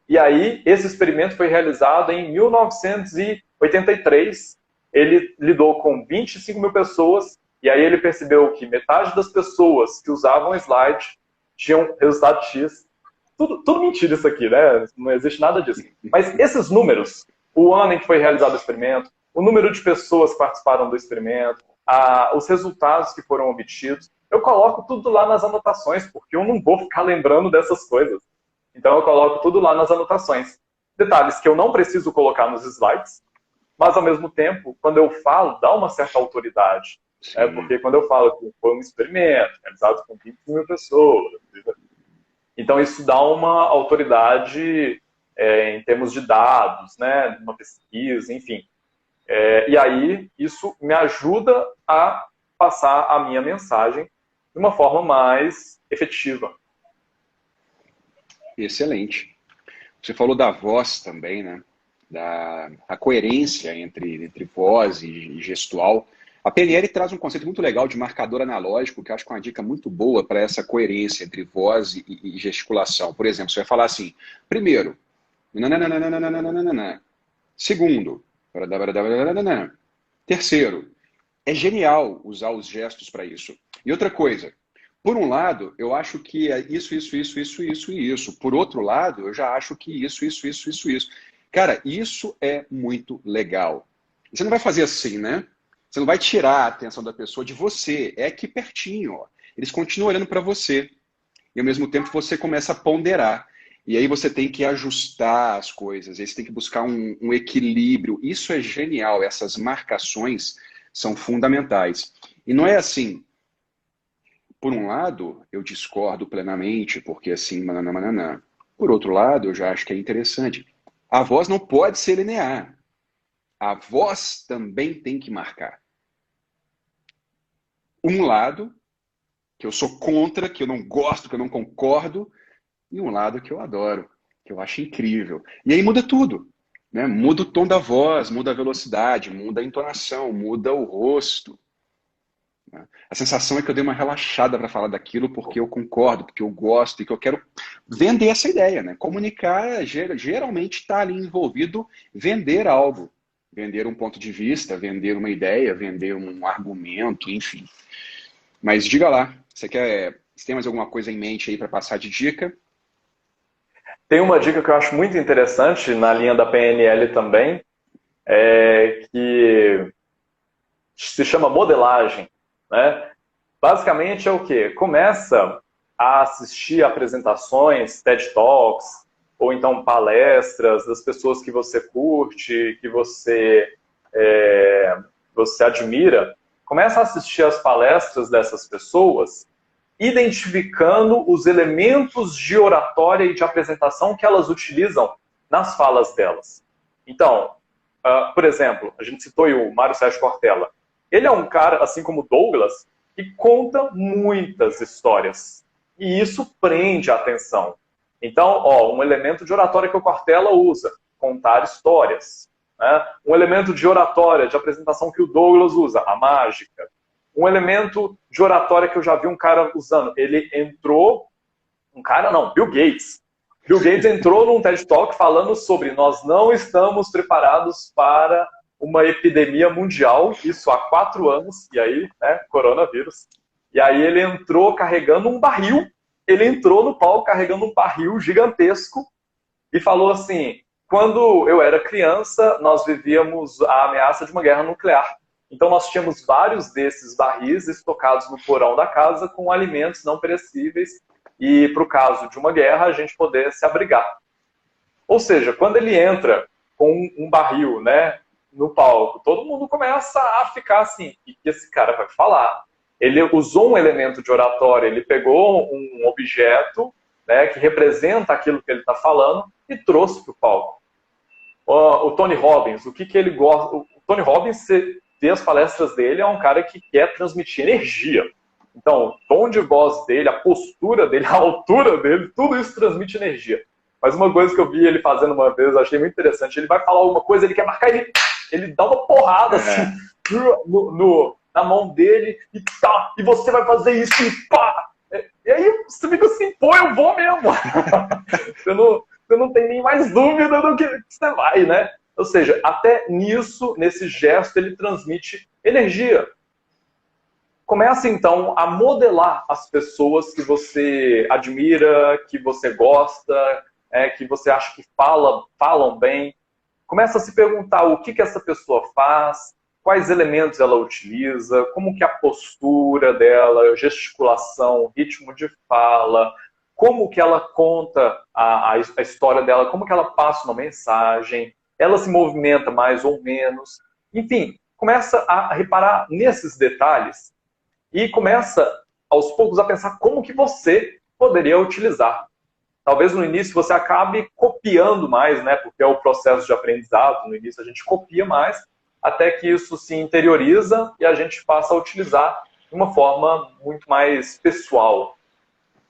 E aí, esse experimento foi realizado em 1983. Ele lidou com 25 mil pessoas, e aí ele percebeu que metade das pessoas que usavam slide tinham resultado X. Tudo mentira isso aqui, né? Não existe nada disso. Mas esses números, o ano em que foi realizado o experimento, o número de pessoas que participaram do experimento, os resultados que foram obtidos, eu coloco tudo lá nas anotações, porque eu não vou ficar lembrando dessas coisas. Então eu coloco tudo lá nas anotações. Detalhes que eu não preciso colocar nos slides, mas ao mesmo tempo, quando eu falo, dá uma certa autoridade. Porque quando eu falo que foi um experimento realizado com 20 mil pessoas, então isso dá uma autoridade em termos de dados, né, uma pesquisa, enfim. E aí isso me ajuda a passar a minha mensagem de uma forma mais efetiva. Excelente. Você falou da voz também, né? A coerência entre voz e gestual. A PNL traz um conceito muito legal de marcador analógico, que eu acho que é uma dica muito boa para essa coerência entre voz e gesticulação. Por exemplo, você vai falar assim, primeiro, nananana. Segundo, terceiro. É genial usar os gestos para isso. E outra coisa, por um lado, eu acho que é isso. Por outro lado, eu já acho que isso. Cara, isso é muito legal. Você não vai fazer assim, né? Você não vai tirar a atenção da pessoa de você. É aqui pertinho, ó. Eles continuam olhando para você. E ao mesmo tempo você começa a ponderar. E aí você tem que ajustar as coisas. Aí você tem que buscar um equilíbrio. Isso é genial. Essas marcações são fundamentais. E não é assim... Por um lado, eu discordo plenamente, porque assim, mananã. Por outro lado, eu já acho que é interessante. A voz não pode ser linear. A voz também tem que marcar. Um lado, que eu sou contra, que eu não gosto, que eu não concordo, e um lado que eu adoro, que eu acho incrível. E aí muda tudo, né? Muda o tom da voz, muda a velocidade, muda a entonação, muda o rosto. A sensação é que eu dei uma relaxada para falar daquilo porque eu concordo, porque eu gosto e que eu quero vender essa ideia, né? Comunicar geralmente está ali envolvido vender algo, vender um ponto de vista, vender uma ideia, vender um argumento, enfim. Mas diga lá, você tem mais alguma coisa em mente aí para passar de dica? Tem uma dica que eu acho muito interessante na linha da PNL também, que se chama modelagem. Né? Basicamente é o quê? Começa a assistir apresentações, TED Talks, ou então palestras das pessoas que você curte, que você admira, começa a assistir as palestras dessas pessoas, identificando os elementos de oratória e de apresentação que elas utilizam nas falas delas. Então, por exemplo, a gente citou o Mário Sérgio Cortella. Ele é um cara, assim como o Douglas, que conta muitas histórias. E isso prende a atenção. Então, um elemento de oratória que o Cortella usa, contar histórias. Né? Um elemento de oratória, de apresentação que o Douglas usa, a mágica. Um elemento de oratória que eu já vi um cara usando. Ele entrou... Bill Gates. Bill Gates entrou num TED Talk falando sobre nós não estamos preparados para uma epidemia mundial, isso há 4 anos, e aí, né, coronavírus. E aí ele entrou carregando um barril, ele entrou no palco carregando um barril gigantesco e falou assim, quando eu era criança, nós vivíamos a ameaça de uma guerra nuclear. Então nós tínhamos vários desses barris estocados no porão da casa com alimentos não perecíveis e, para o caso de uma guerra, a gente poder se abrigar. Ou seja, quando ele entra com um barril, né, no palco, todo mundo começa a ficar assim, o que esse cara vai falar? Ele usou um elemento de oratória, ele pegou um objeto, né, que representa aquilo que ele está falando e trouxe para o palco. O Tony Robbins, o que ele gosta? O Tony Robbins, você vê as palestras dele, é um cara que quer transmitir energia. Então, o tom de voz dele, a postura dele, a altura dele, tudo isso transmite energia. Mas uma coisa que eu vi ele fazendo uma vez, eu achei muito interessante, ele vai falar alguma coisa, ele quer marcar, ele dá uma porrada assim, na mão dele, e você vai fazer isso, e pá! E aí você fica assim, pô, eu vou mesmo. Você não tem nem mais dúvida do que você vai, né? Ou seja, até nisso, nesse gesto, ele transmite energia. Começa, então, a modelar as pessoas que você admira, que você gosta, que você acha que falam bem. Começa a se perguntar o que essa pessoa faz, quais elementos ela utiliza, como que é a postura dela, gesticulação, ritmo de fala, como que ela conta a história dela, como que ela passa uma mensagem, ela se movimenta mais ou menos. Enfim, começa a reparar nesses detalhes e começa, aos poucos, a pensar como que você poderia utilizar. Talvez no início você acabe copiando mais, né? Porque é o processo de aprendizado. No início a gente copia mais, até que isso se interioriza e a gente passa a utilizar de uma forma muito mais pessoal.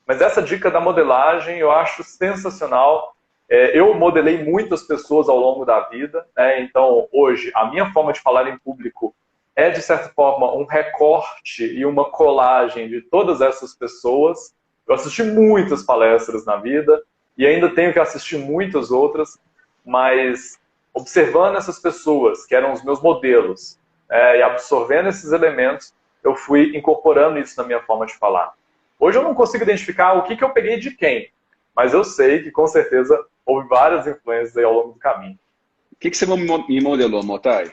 Mas essa dica da modelagem eu acho sensacional. Eu modelei muitas pessoas ao longo da vida, né? Então hoje a minha forma de falar em público é, de certa forma, um recorte e uma colagem de todas essas pessoas. Eu assisti muitas palestras na vida e ainda tenho que assistir muitas outras, mas observando essas pessoas, que eram os meus modelos, e absorvendo esses elementos, eu fui incorporando isso na minha forma de falar. Hoje eu não consigo identificar o que eu peguei de quem, mas eu sei que, com certeza, houve várias influências aí ao longo do caminho. O que você me modelou, Motai?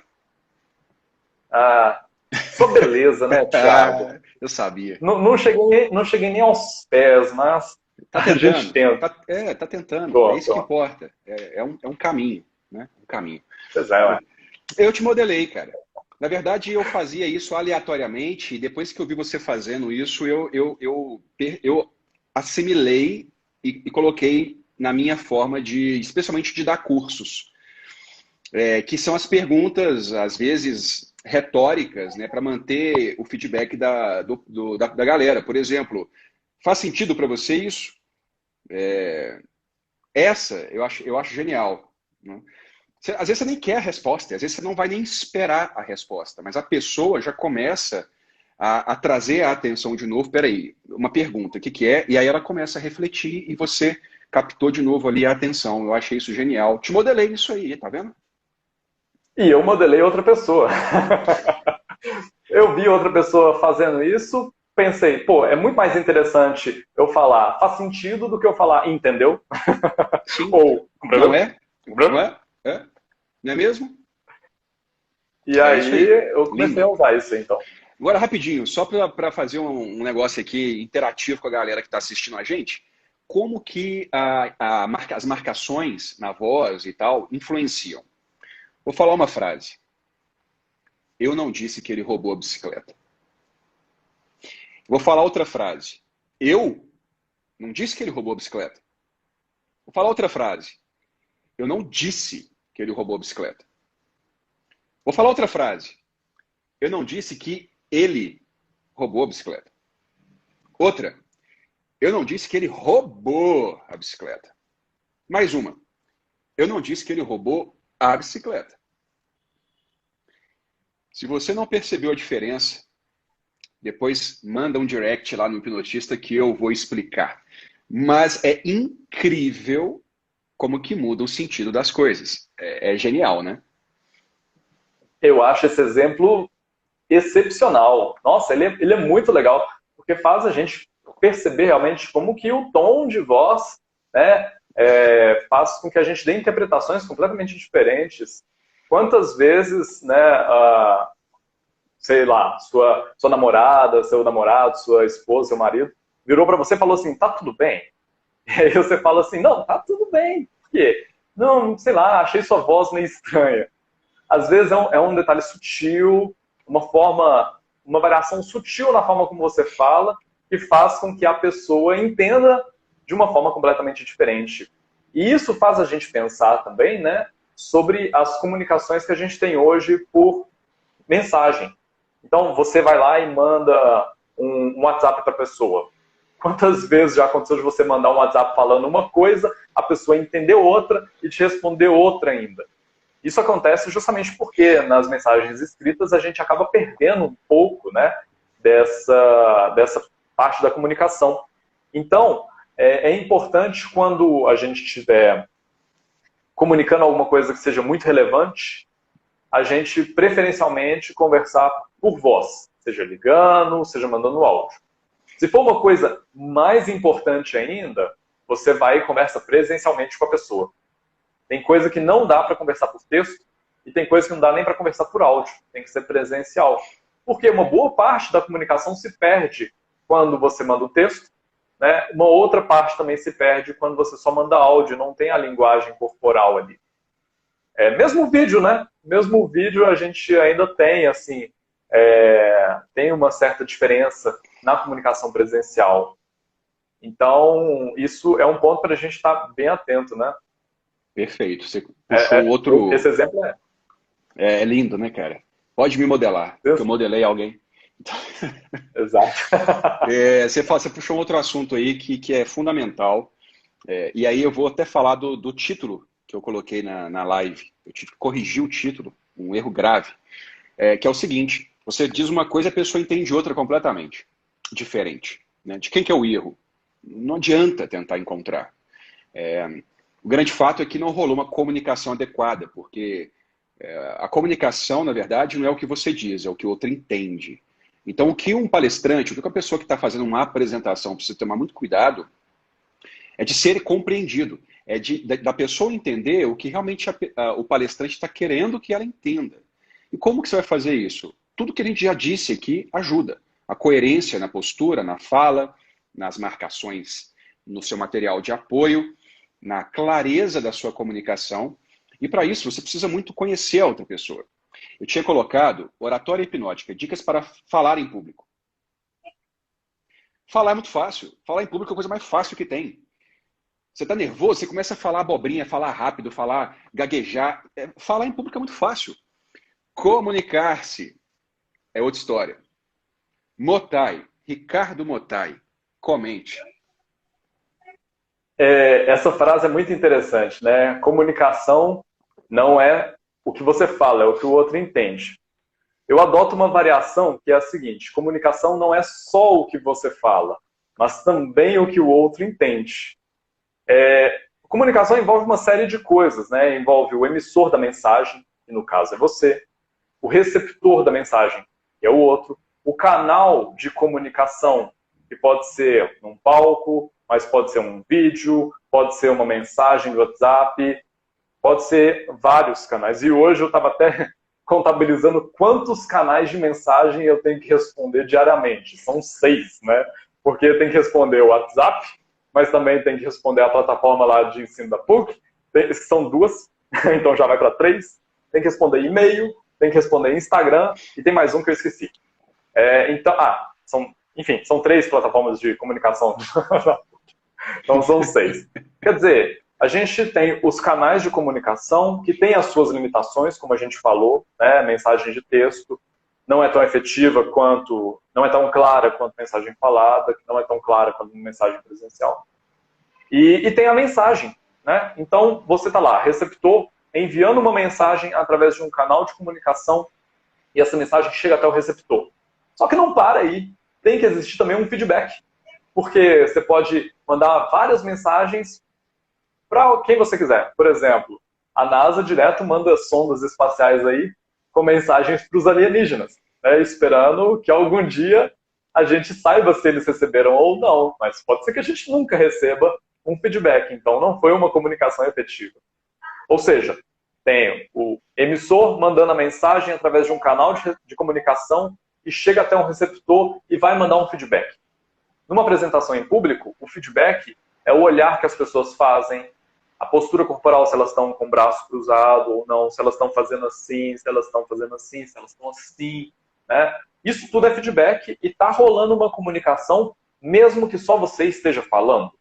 Sua beleza, né, Thiago? Eu sabia. Não cheguei nem aos pés, mas tá tentando, a gente tenta. Tá tentando. É isso que importa. É um caminho, né? Um caminho. Pois é, eu te modelei, cara. Na verdade, eu fazia isso aleatoriamente e depois que eu vi você fazendo isso, eu assimilei e coloquei na minha forma especialmente de dar cursos. Que são as perguntas, às vezes, retóricas, né, para manter o feedback da galera. Por exemplo, faz sentido para você isso? Essa eu acho genial. Né? Às vezes você nem quer a resposta, às vezes você não vai nem esperar a resposta, mas a pessoa já começa a trazer a atenção de novo. Peraí, uma pergunta, o que é? E aí ela começa a refletir e você captou de novo ali a atenção. Eu achei isso genial. Te modelei nisso aí, tá vendo? E eu modelei outra pessoa. Eu vi outra pessoa fazendo isso, pensei, pô, é muito mais interessante eu falar faz sentido do que eu falar entendeu? Sim. Ou, não é? Não é? Não é mesmo? E aí eu comecei a usar isso, então. Agora, rapidinho, só para fazer um negócio aqui interativo com a galera que está assistindo a gente, como que as marcações na voz e tal influenciam? Vou falar uma frase. Eu não disse que ele roubou a bicicleta. Vou falar outra frase. Eu não disse que ele roubou a bicicleta. Vou falar outra frase. Eu não disse que ele roubou a bicicleta. Vou falar outra frase. Eu não disse que ele roubou a bicicleta. Outra. Eu não disse que ele roubou a bicicleta. Mais uma. Eu não disse que ele roubou a bicicleta. Se você não percebeu a diferença, depois manda um direct lá no hipnotista que eu vou explicar. Mas é incrível como que muda o sentido das coisas. É genial, né? Eu acho esse exemplo excepcional. Nossa, ele é muito legal, porque faz a gente perceber realmente como que o tom de voz, né, faz com que a gente dê interpretações completamente diferentes. Quantas vezes, né, sei lá, sua namorada, seu namorado, sua esposa, seu marido, virou para você e falou assim, tá tudo bem? E aí você fala assim, não, tá tudo bem. Por quê? Não, sei lá, achei sua voz meio estranha. Às vezes é um detalhe sutil, uma variação sutil na forma como você fala, que faz com que a pessoa entenda de uma forma completamente diferente. E isso faz a gente pensar também, né, sobre as comunicações que a gente tem hoje por mensagem. Então, você vai lá e manda um WhatsApp para a pessoa. Quantas vezes já aconteceu de você mandar um WhatsApp falando uma coisa, a pessoa entender outra e te responder outra ainda? Isso acontece justamente porque nas mensagens escritas a gente acaba perdendo um pouco, né, dessa parte da comunicação. Então, é importante quando a gente estiver comunicando alguma coisa que seja muito relevante, a gente preferencialmente conversar por voz, seja ligando, seja mandando áudio. Se for uma coisa mais importante ainda, você vai e conversa presencialmente com a pessoa. Tem coisa que não dá para conversar por texto e tem coisa que não dá nem para conversar por áudio. Tem que ser presencial. Porque uma boa parte da comunicação se perde quando você manda o texto, né? Uma outra parte também se perde quando você só manda áudio, não tem a linguagem corporal ali. Mesmo o vídeo, né? Mesmo o vídeo a gente ainda tem, assim, tem uma certa diferença na comunicação presencial. Então, isso é um ponto para a gente estar bem atento, né? Perfeito. Você puxou outro... Esse exemplo é lindo, né, cara? Pode me modelar, porque eu modelei alguém. Exato. Você puxou um outro assunto aí que é fundamental. E aí eu vou até falar do título que eu coloquei na live. Eu tive que corrigir o título, um erro grave. Que é o seguinte, você diz uma coisa e a pessoa entende outra completamente diferente. Né? De quem que é o erro? Não adianta tentar encontrar. O grande fato é que não rolou uma comunicação adequada, porque a comunicação, na verdade, não é o que você diz, é o que o outro entende. Então, o que um palestrante, o que uma pessoa que está fazendo uma apresentação precisa tomar muito cuidado, é de ser compreendido, da pessoa entender o que realmente o palestrante está querendo que ela entenda. E como que você vai fazer isso? Tudo que a gente já disse aqui ajuda. A coerência na postura, na fala, nas marcações no seu material de apoio, na clareza da sua comunicação. E para isso você precisa muito conhecer a outra pessoa. Eu tinha colocado oratória hipnótica, dicas para falar em público. Falar é muito fácil. Falar em público é a coisa mais fácil que tem. Você está nervoso, você começa a falar abobrinha, falar rápido, gaguejar. Falar em público é muito fácil. Comunicar-se é outra história. Motai, Ricardo Motai, comente. Essa frase é muito interessante, né? Comunicação não é o que você fala, é o que o outro entende. Eu adoto uma variação que é a seguinte: comunicação não é só o que você fala, mas também o que o outro entende. Comunicação envolve uma série de coisas, né? Envolve o emissor da mensagem, que no caso é você, o receptor da mensagem, que é o outro, o canal de comunicação, que pode ser um palco, mas pode ser um vídeo, pode ser uma mensagem do WhatsApp, pode ser vários canais. E hoje eu estava até contabilizando quantos canais de mensagem eu tenho que responder diariamente. São 6, né? Porque eu tenho que responder o WhatsApp, mas também tenho que responder a plataforma lá de ensino da PUC, são 2, então já vai para 3. Tem que responder e-mail, tem que responder Instagram, e tem mais um que eu esqueci. Então, enfim, são 3 plataformas de comunicação. Então são 6. Quer dizer, a gente tem os canais de comunicação que têm as suas limitações, como a gente falou, né? Mensagem de texto não é tão efetiva quanto, não é tão clara quanto mensagem falada, que não é tão clara quanto mensagem presencial. E tem a mensagem, né? Então você está lá, receptor, enviando uma mensagem através de um canal de comunicação e essa mensagem chega até o receptor. Só que não para aí. Tem que existir também um feedback. Porque você pode mandar várias mensagens para quem você quiser. Por exemplo, a NASA direto manda sondas espaciais aí com mensagens para os alienígenas, né? Esperando que algum dia a gente saiba se eles receberam ou não. Mas pode ser que a gente nunca receba um feedback. Então não foi uma comunicação efetiva. Ou seja, tem o emissor mandando a mensagem através de um canal de comunicação e chega até um receptor e vai mandar um feedback. Numa apresentação em público, o feedback é o olhar que as pessoas fazem, a postura corporal, se elas estão com o braço cruzado ou não, se elas estão fazendo assim, se elas estão fazendo assim, se elas estão assim, né? Isso tudo é feedback e está rolando uma comunicação, mesmo que só você esteja falando.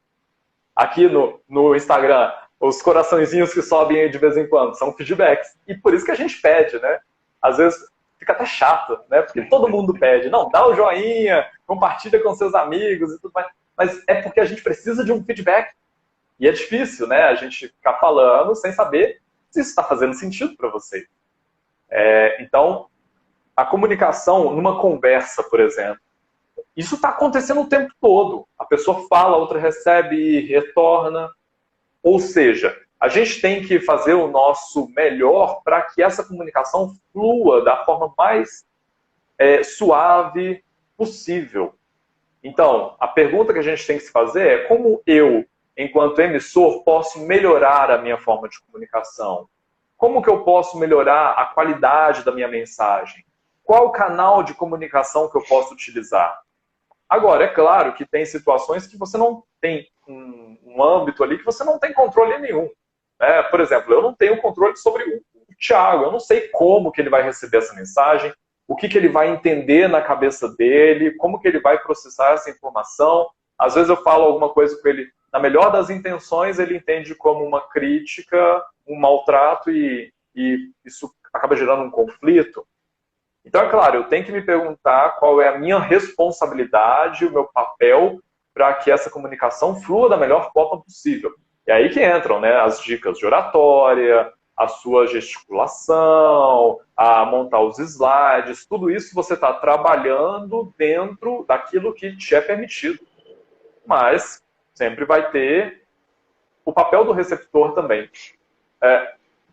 Aqui no Instagram, os coraçõezinhos que sobem aí de vez em quando são feedbacks. E por isso que a gente pede, né? Às vezes fica até chato, né? Porque todo mundo pede. Não, dá o joinha, compartilha com seus amigos e tudo mais. Mas é porque a gente precisa de um feedback. E é difícil, né? A gente ficar falando sem saber se isso está fazendo sentido para você. Então, a comunicação numa conversa, por exemplo, isso está acontecendo o tempo todo. A pessoa fala, a outra recebe e retorna. Ou seja, a gente tem que fazer o nosso melhor para que essa comunicação flua da forma mais suave possível. Então, a pergunta que a gente tem que se fazer é como eu, enquanto emissor, posso melhorar a minha forma de comunicação? Como que eu posso melhorar a qualidade da minha mensagem? Qual canal de comunicação que eu posso utilizar? Agora, é claro que tem situações que você não tem um âmbito ali que você não tem controle nenhum. Por exemplo, eu não tenho controle sobre o Thiago, eu não sei como que ele vai receber essa mensagem, o que ele vai entender na cabeça dele, como que ele vai processar essa informação. Às vezes eu falo alguma coisa com ele, na melhor das intenções, ele entende como uma crítica, um maltrato e isso acaba gerando um conflito. Então, é claro, eu tenho que me perguntar qual é a minha responsabilidade, o meu papel para que essa comunicação flua da melhor forma possível. E aí que entram, né, as dicas de oratória, a sua gesticulação, a montar os slides, tudo isso você está trabalhando dentro daquilo que te é permitido. Mas sempre vai ter o papel do receptor também.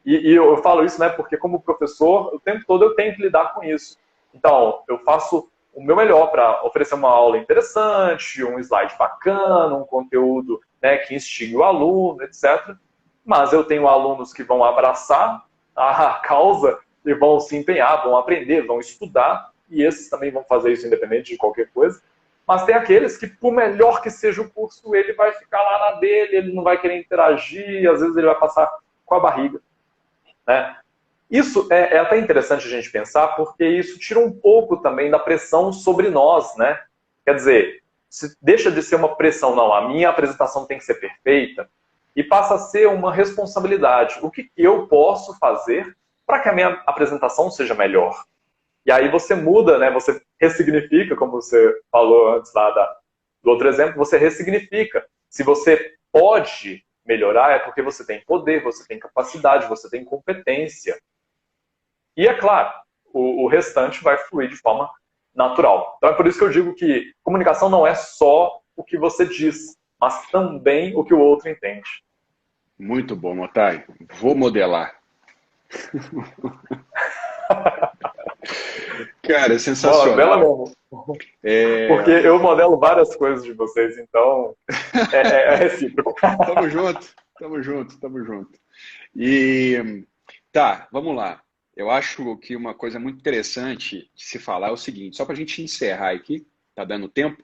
E eu falo isso, né, porque como professor, o tempo todo eu tenho que lidar com isso. Então, eu faço o meu melhor para oferecer uma aula interessante, um slide bacana, um conteúdo, né, que instigue o aluno, etc. Mas eu tenho alunos que vão abraçar a causa e vão se empenhar, vão aprender, vão estudar, e esses também vão fazer isso independente de qualquer coisa. Mas tem aqueles que, por melhor que seja o curso, ele vai ficar lá na dele, ele não vai querer interagir, às vezes ele vai passar com a barriga. Né? Isso é até interessante a gente pensar, porque isso tira um pouco também da pressão sobre nós, né? Quer dizer, deixa de ser uma pressão, não, a minha apresentação tem que ser perfeita, e passa a ser uma responsabilidade. O que eu posso fazer para que a minha apresentação seja melhor? E aí você muda, né? Você ressignifica, como você falou antes lá do outro exemplo, você ressignifica. Se você pode melhorar, é porque você tem poder, você tem capacidade, você tem competência. E é claro, o restante vai fluir de forma natural. Então é por isso que eu digo que comunicação não é só o que você diz, mas também o que o outro entende. Muito bom, Motai. Vou modelar. Cara, é sensacional. Porque eu modelo várias coisas de vocês, então é recíproco. Tamo junto. E tá, vamos lá. Eu acho que uma coisa muito interessante de se falar é o seguinte, só para a gente encerrar aqui, tá dando tempo,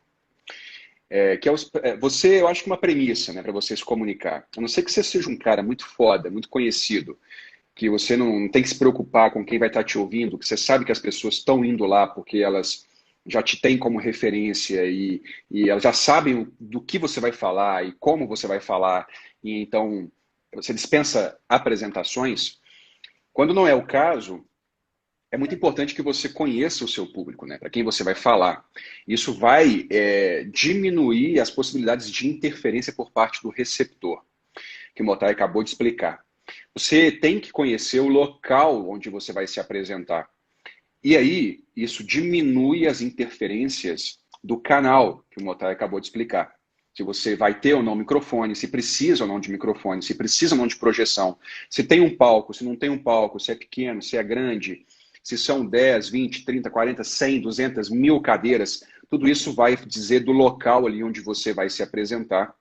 você, eu acho que uma premissa, né, para você se comunicar. A não ser que você seja um cara muito foda, muito conhecido, que você não tem que se preocupar com quem vai estar te ouvindo, que você sabe que as pessoas estão indo lá porque elas já te têm como referência e elas já sabem do que você vai falar e como você vai falar, e então você dispensa apresentações. Quando não é o caso, é muito importante que você conheça o seu público, né? Para quem você vai falar. Isso vai diminuir as possibilidades de interferência por parte do receptor, que o Motai acabou de explicar. Você tem que conhecer o local onde você vai se apresentar. E aí, isso diminui as interferências do canal, que o Motai acabou de explicar. Se você vai ter ou não microfone, se precisa ou não de microfone, se precisa ou não de projeção, se tem um palco, se não tem um palco, se é pequeno, se é grande, se são 10, 20, 30, 40, 100, 200, 1000 cadeiras, tudo isso vai dizer do local ali onde você vai se apresentar.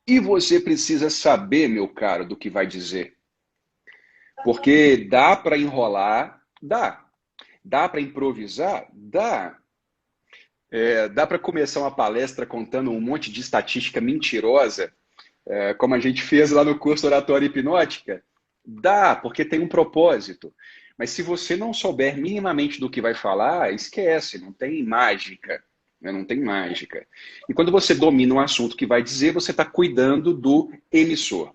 E você precisa saber, meu caro, do que vai dizer. Porque dá para enrolar? Dá. Dá para improvisar? Dá. Dá para começar uma palestra contando um monte de estatística mentirosa, como a gente fez lá no curso Oratória Hipnótica? Dá, porque tem um propósito. Mas se você não souber minimamente do que vai falar, esquece, não tem mágica. Né? Não tem mágica. E quando você domina um assunto que vai dizer, você está cuidando do emissor.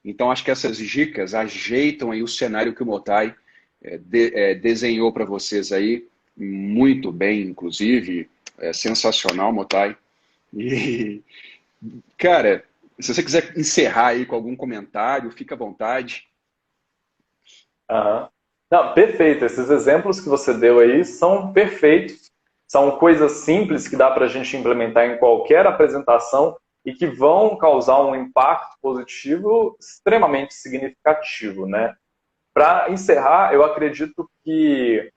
Então, acho que essas dicas ajeitam aí o cenário que o Motai desenhou para vocês aí, muito bem, inclusive. Sensacional, Motai. E, cara, se você quiser encerrar aí com algum comentário, fica à vontade. Uhum. Não, perfeito. Esses exemplos que você deu aí são perfeitos. São coisas simples que dá para a gente implementar em qualquer apresentação e que vão causar um impacto positivo extremamente significativo, né? Para encerrar, eu acredito que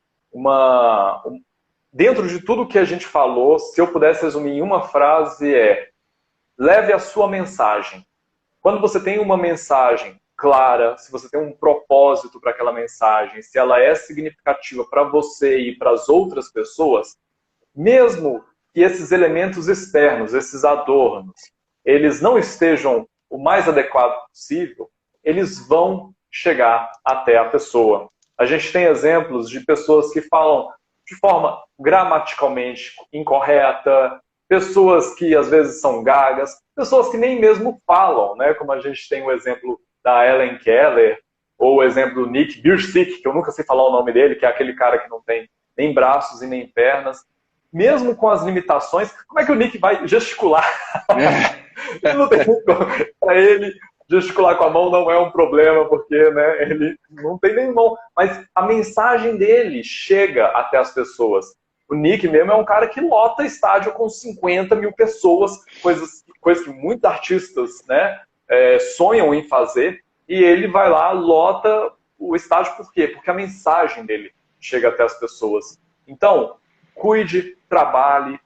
dentro de tudo que a gente falou, se eu pudesse resumir em uma frase leve a sua mensagem. Quando você tem uma mensagem clara, se você tem um propósito para aquela mensagem, se ela é significativa para você e para as outras pessoas, mesmo que esses elementos externos, esses adornos, eles não estejam o mais adequado possível, eles vão chegar até a pessoa. A gente tem exemplos de pessoas que falam de forma gramaticalmente incorreta, pessoas que às vezes são gagas, pessoas que nem mesmo falam, né? Como a gente tem o exemplo da Ellen Keller, ou o exemplo do Nick Birsik, que eu nunca sei falar o nome dele, que é aquele cara que não tem nem braços e nem pernas. Mesmo com as limitações, como é que o Nick vai gesticular? Não tem para ele, gesticular com a mão não é um problema, porque né, ele não tem nem mão. Mas a mensagem dele chega até as pessoas. O Nick mesmo é um cara que lota estádio com 50 mil pessoas, coisas que muitos artistas né, sonham em fazer, e ele vai lá, lota o estádio, por quê? Porque a mensagem dele chega até as pessoas. Então, cuide, trabalhe,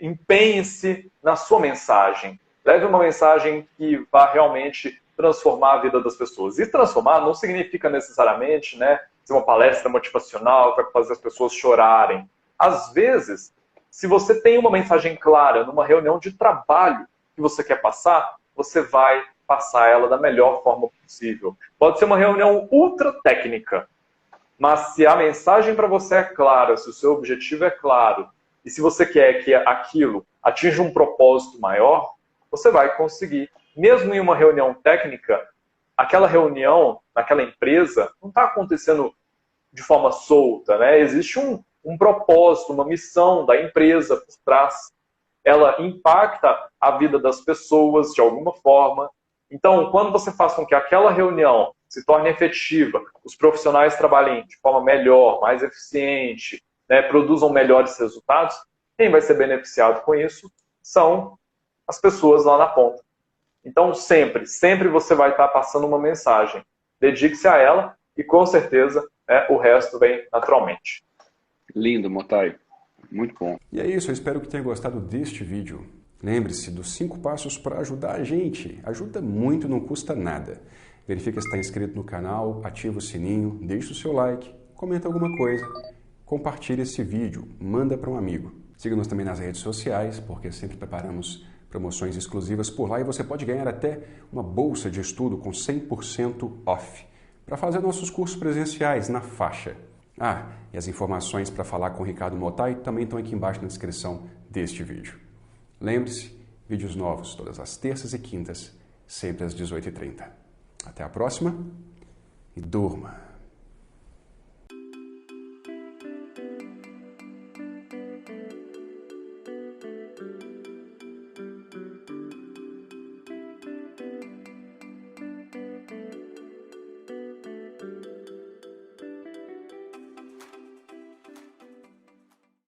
empenhe-se na sua mensagem. Leve uma mensagem que vá realmente transformar a vida das pessoas. E transformar não significa necessariamente né, ser uma palestra motivacional que vai fazer as pessoas chorarem. Às vezes, se você tem uma mensagem clara numa reunião de trabalho que você quer passar, você vai passar ela da melhor forma possível. Pode ser uma reunião ultra técnica, mas se a mensagem para você é clara, se o seu objetivo é claro, e se você quer que aquilo atinja um propósito maior, você vai conseguir. Mesmo em uma reunião técnica, aquela reunião naquela empresa não está acontecendo de forma solta, né? Existe um propósito, uma missão da empresa por trás. Ela impacta a vida das pessoas de alguma forma. Então, quando você faz com que aquela reunião se torne efetiva, os profissionais trabalhem de forma melhor, mais eficiente, né, produzam melhores resultados, quem vai ser beneficiado com isso são as pessoas lá na ponta. Então, sempre você vai estar passando uma mensagem. Dedique-se a ela e, com certeza, né, o resto vem naturalmente. Lindo, Motai. Muito bom. E é isso, eu espero que tenha gostado deste vídeo. Lembre-se dos 5 passos para ajudar a gente. Ajuda muito, não custa nada. verifica se está inscrito no canal, ativa o sininho, deixa o seu like, comenta alguma coisa, compartilha esse vídeo, manda para um amigo. Siga-nos também nas redes sociais, porque sempre preparamos promoções exclusivas por lá e você pode ganhar até uma bolsa de estudo com 100% off para fazer nossos cursos presenciais na faixa. E as informações para falar com o Ricardo Motai também estão aqui embaixo na descrição deste vídeo. Lembre-se, vídeos novos todas as terças e quintas, sempre às 18h30. Até a próxima e durma!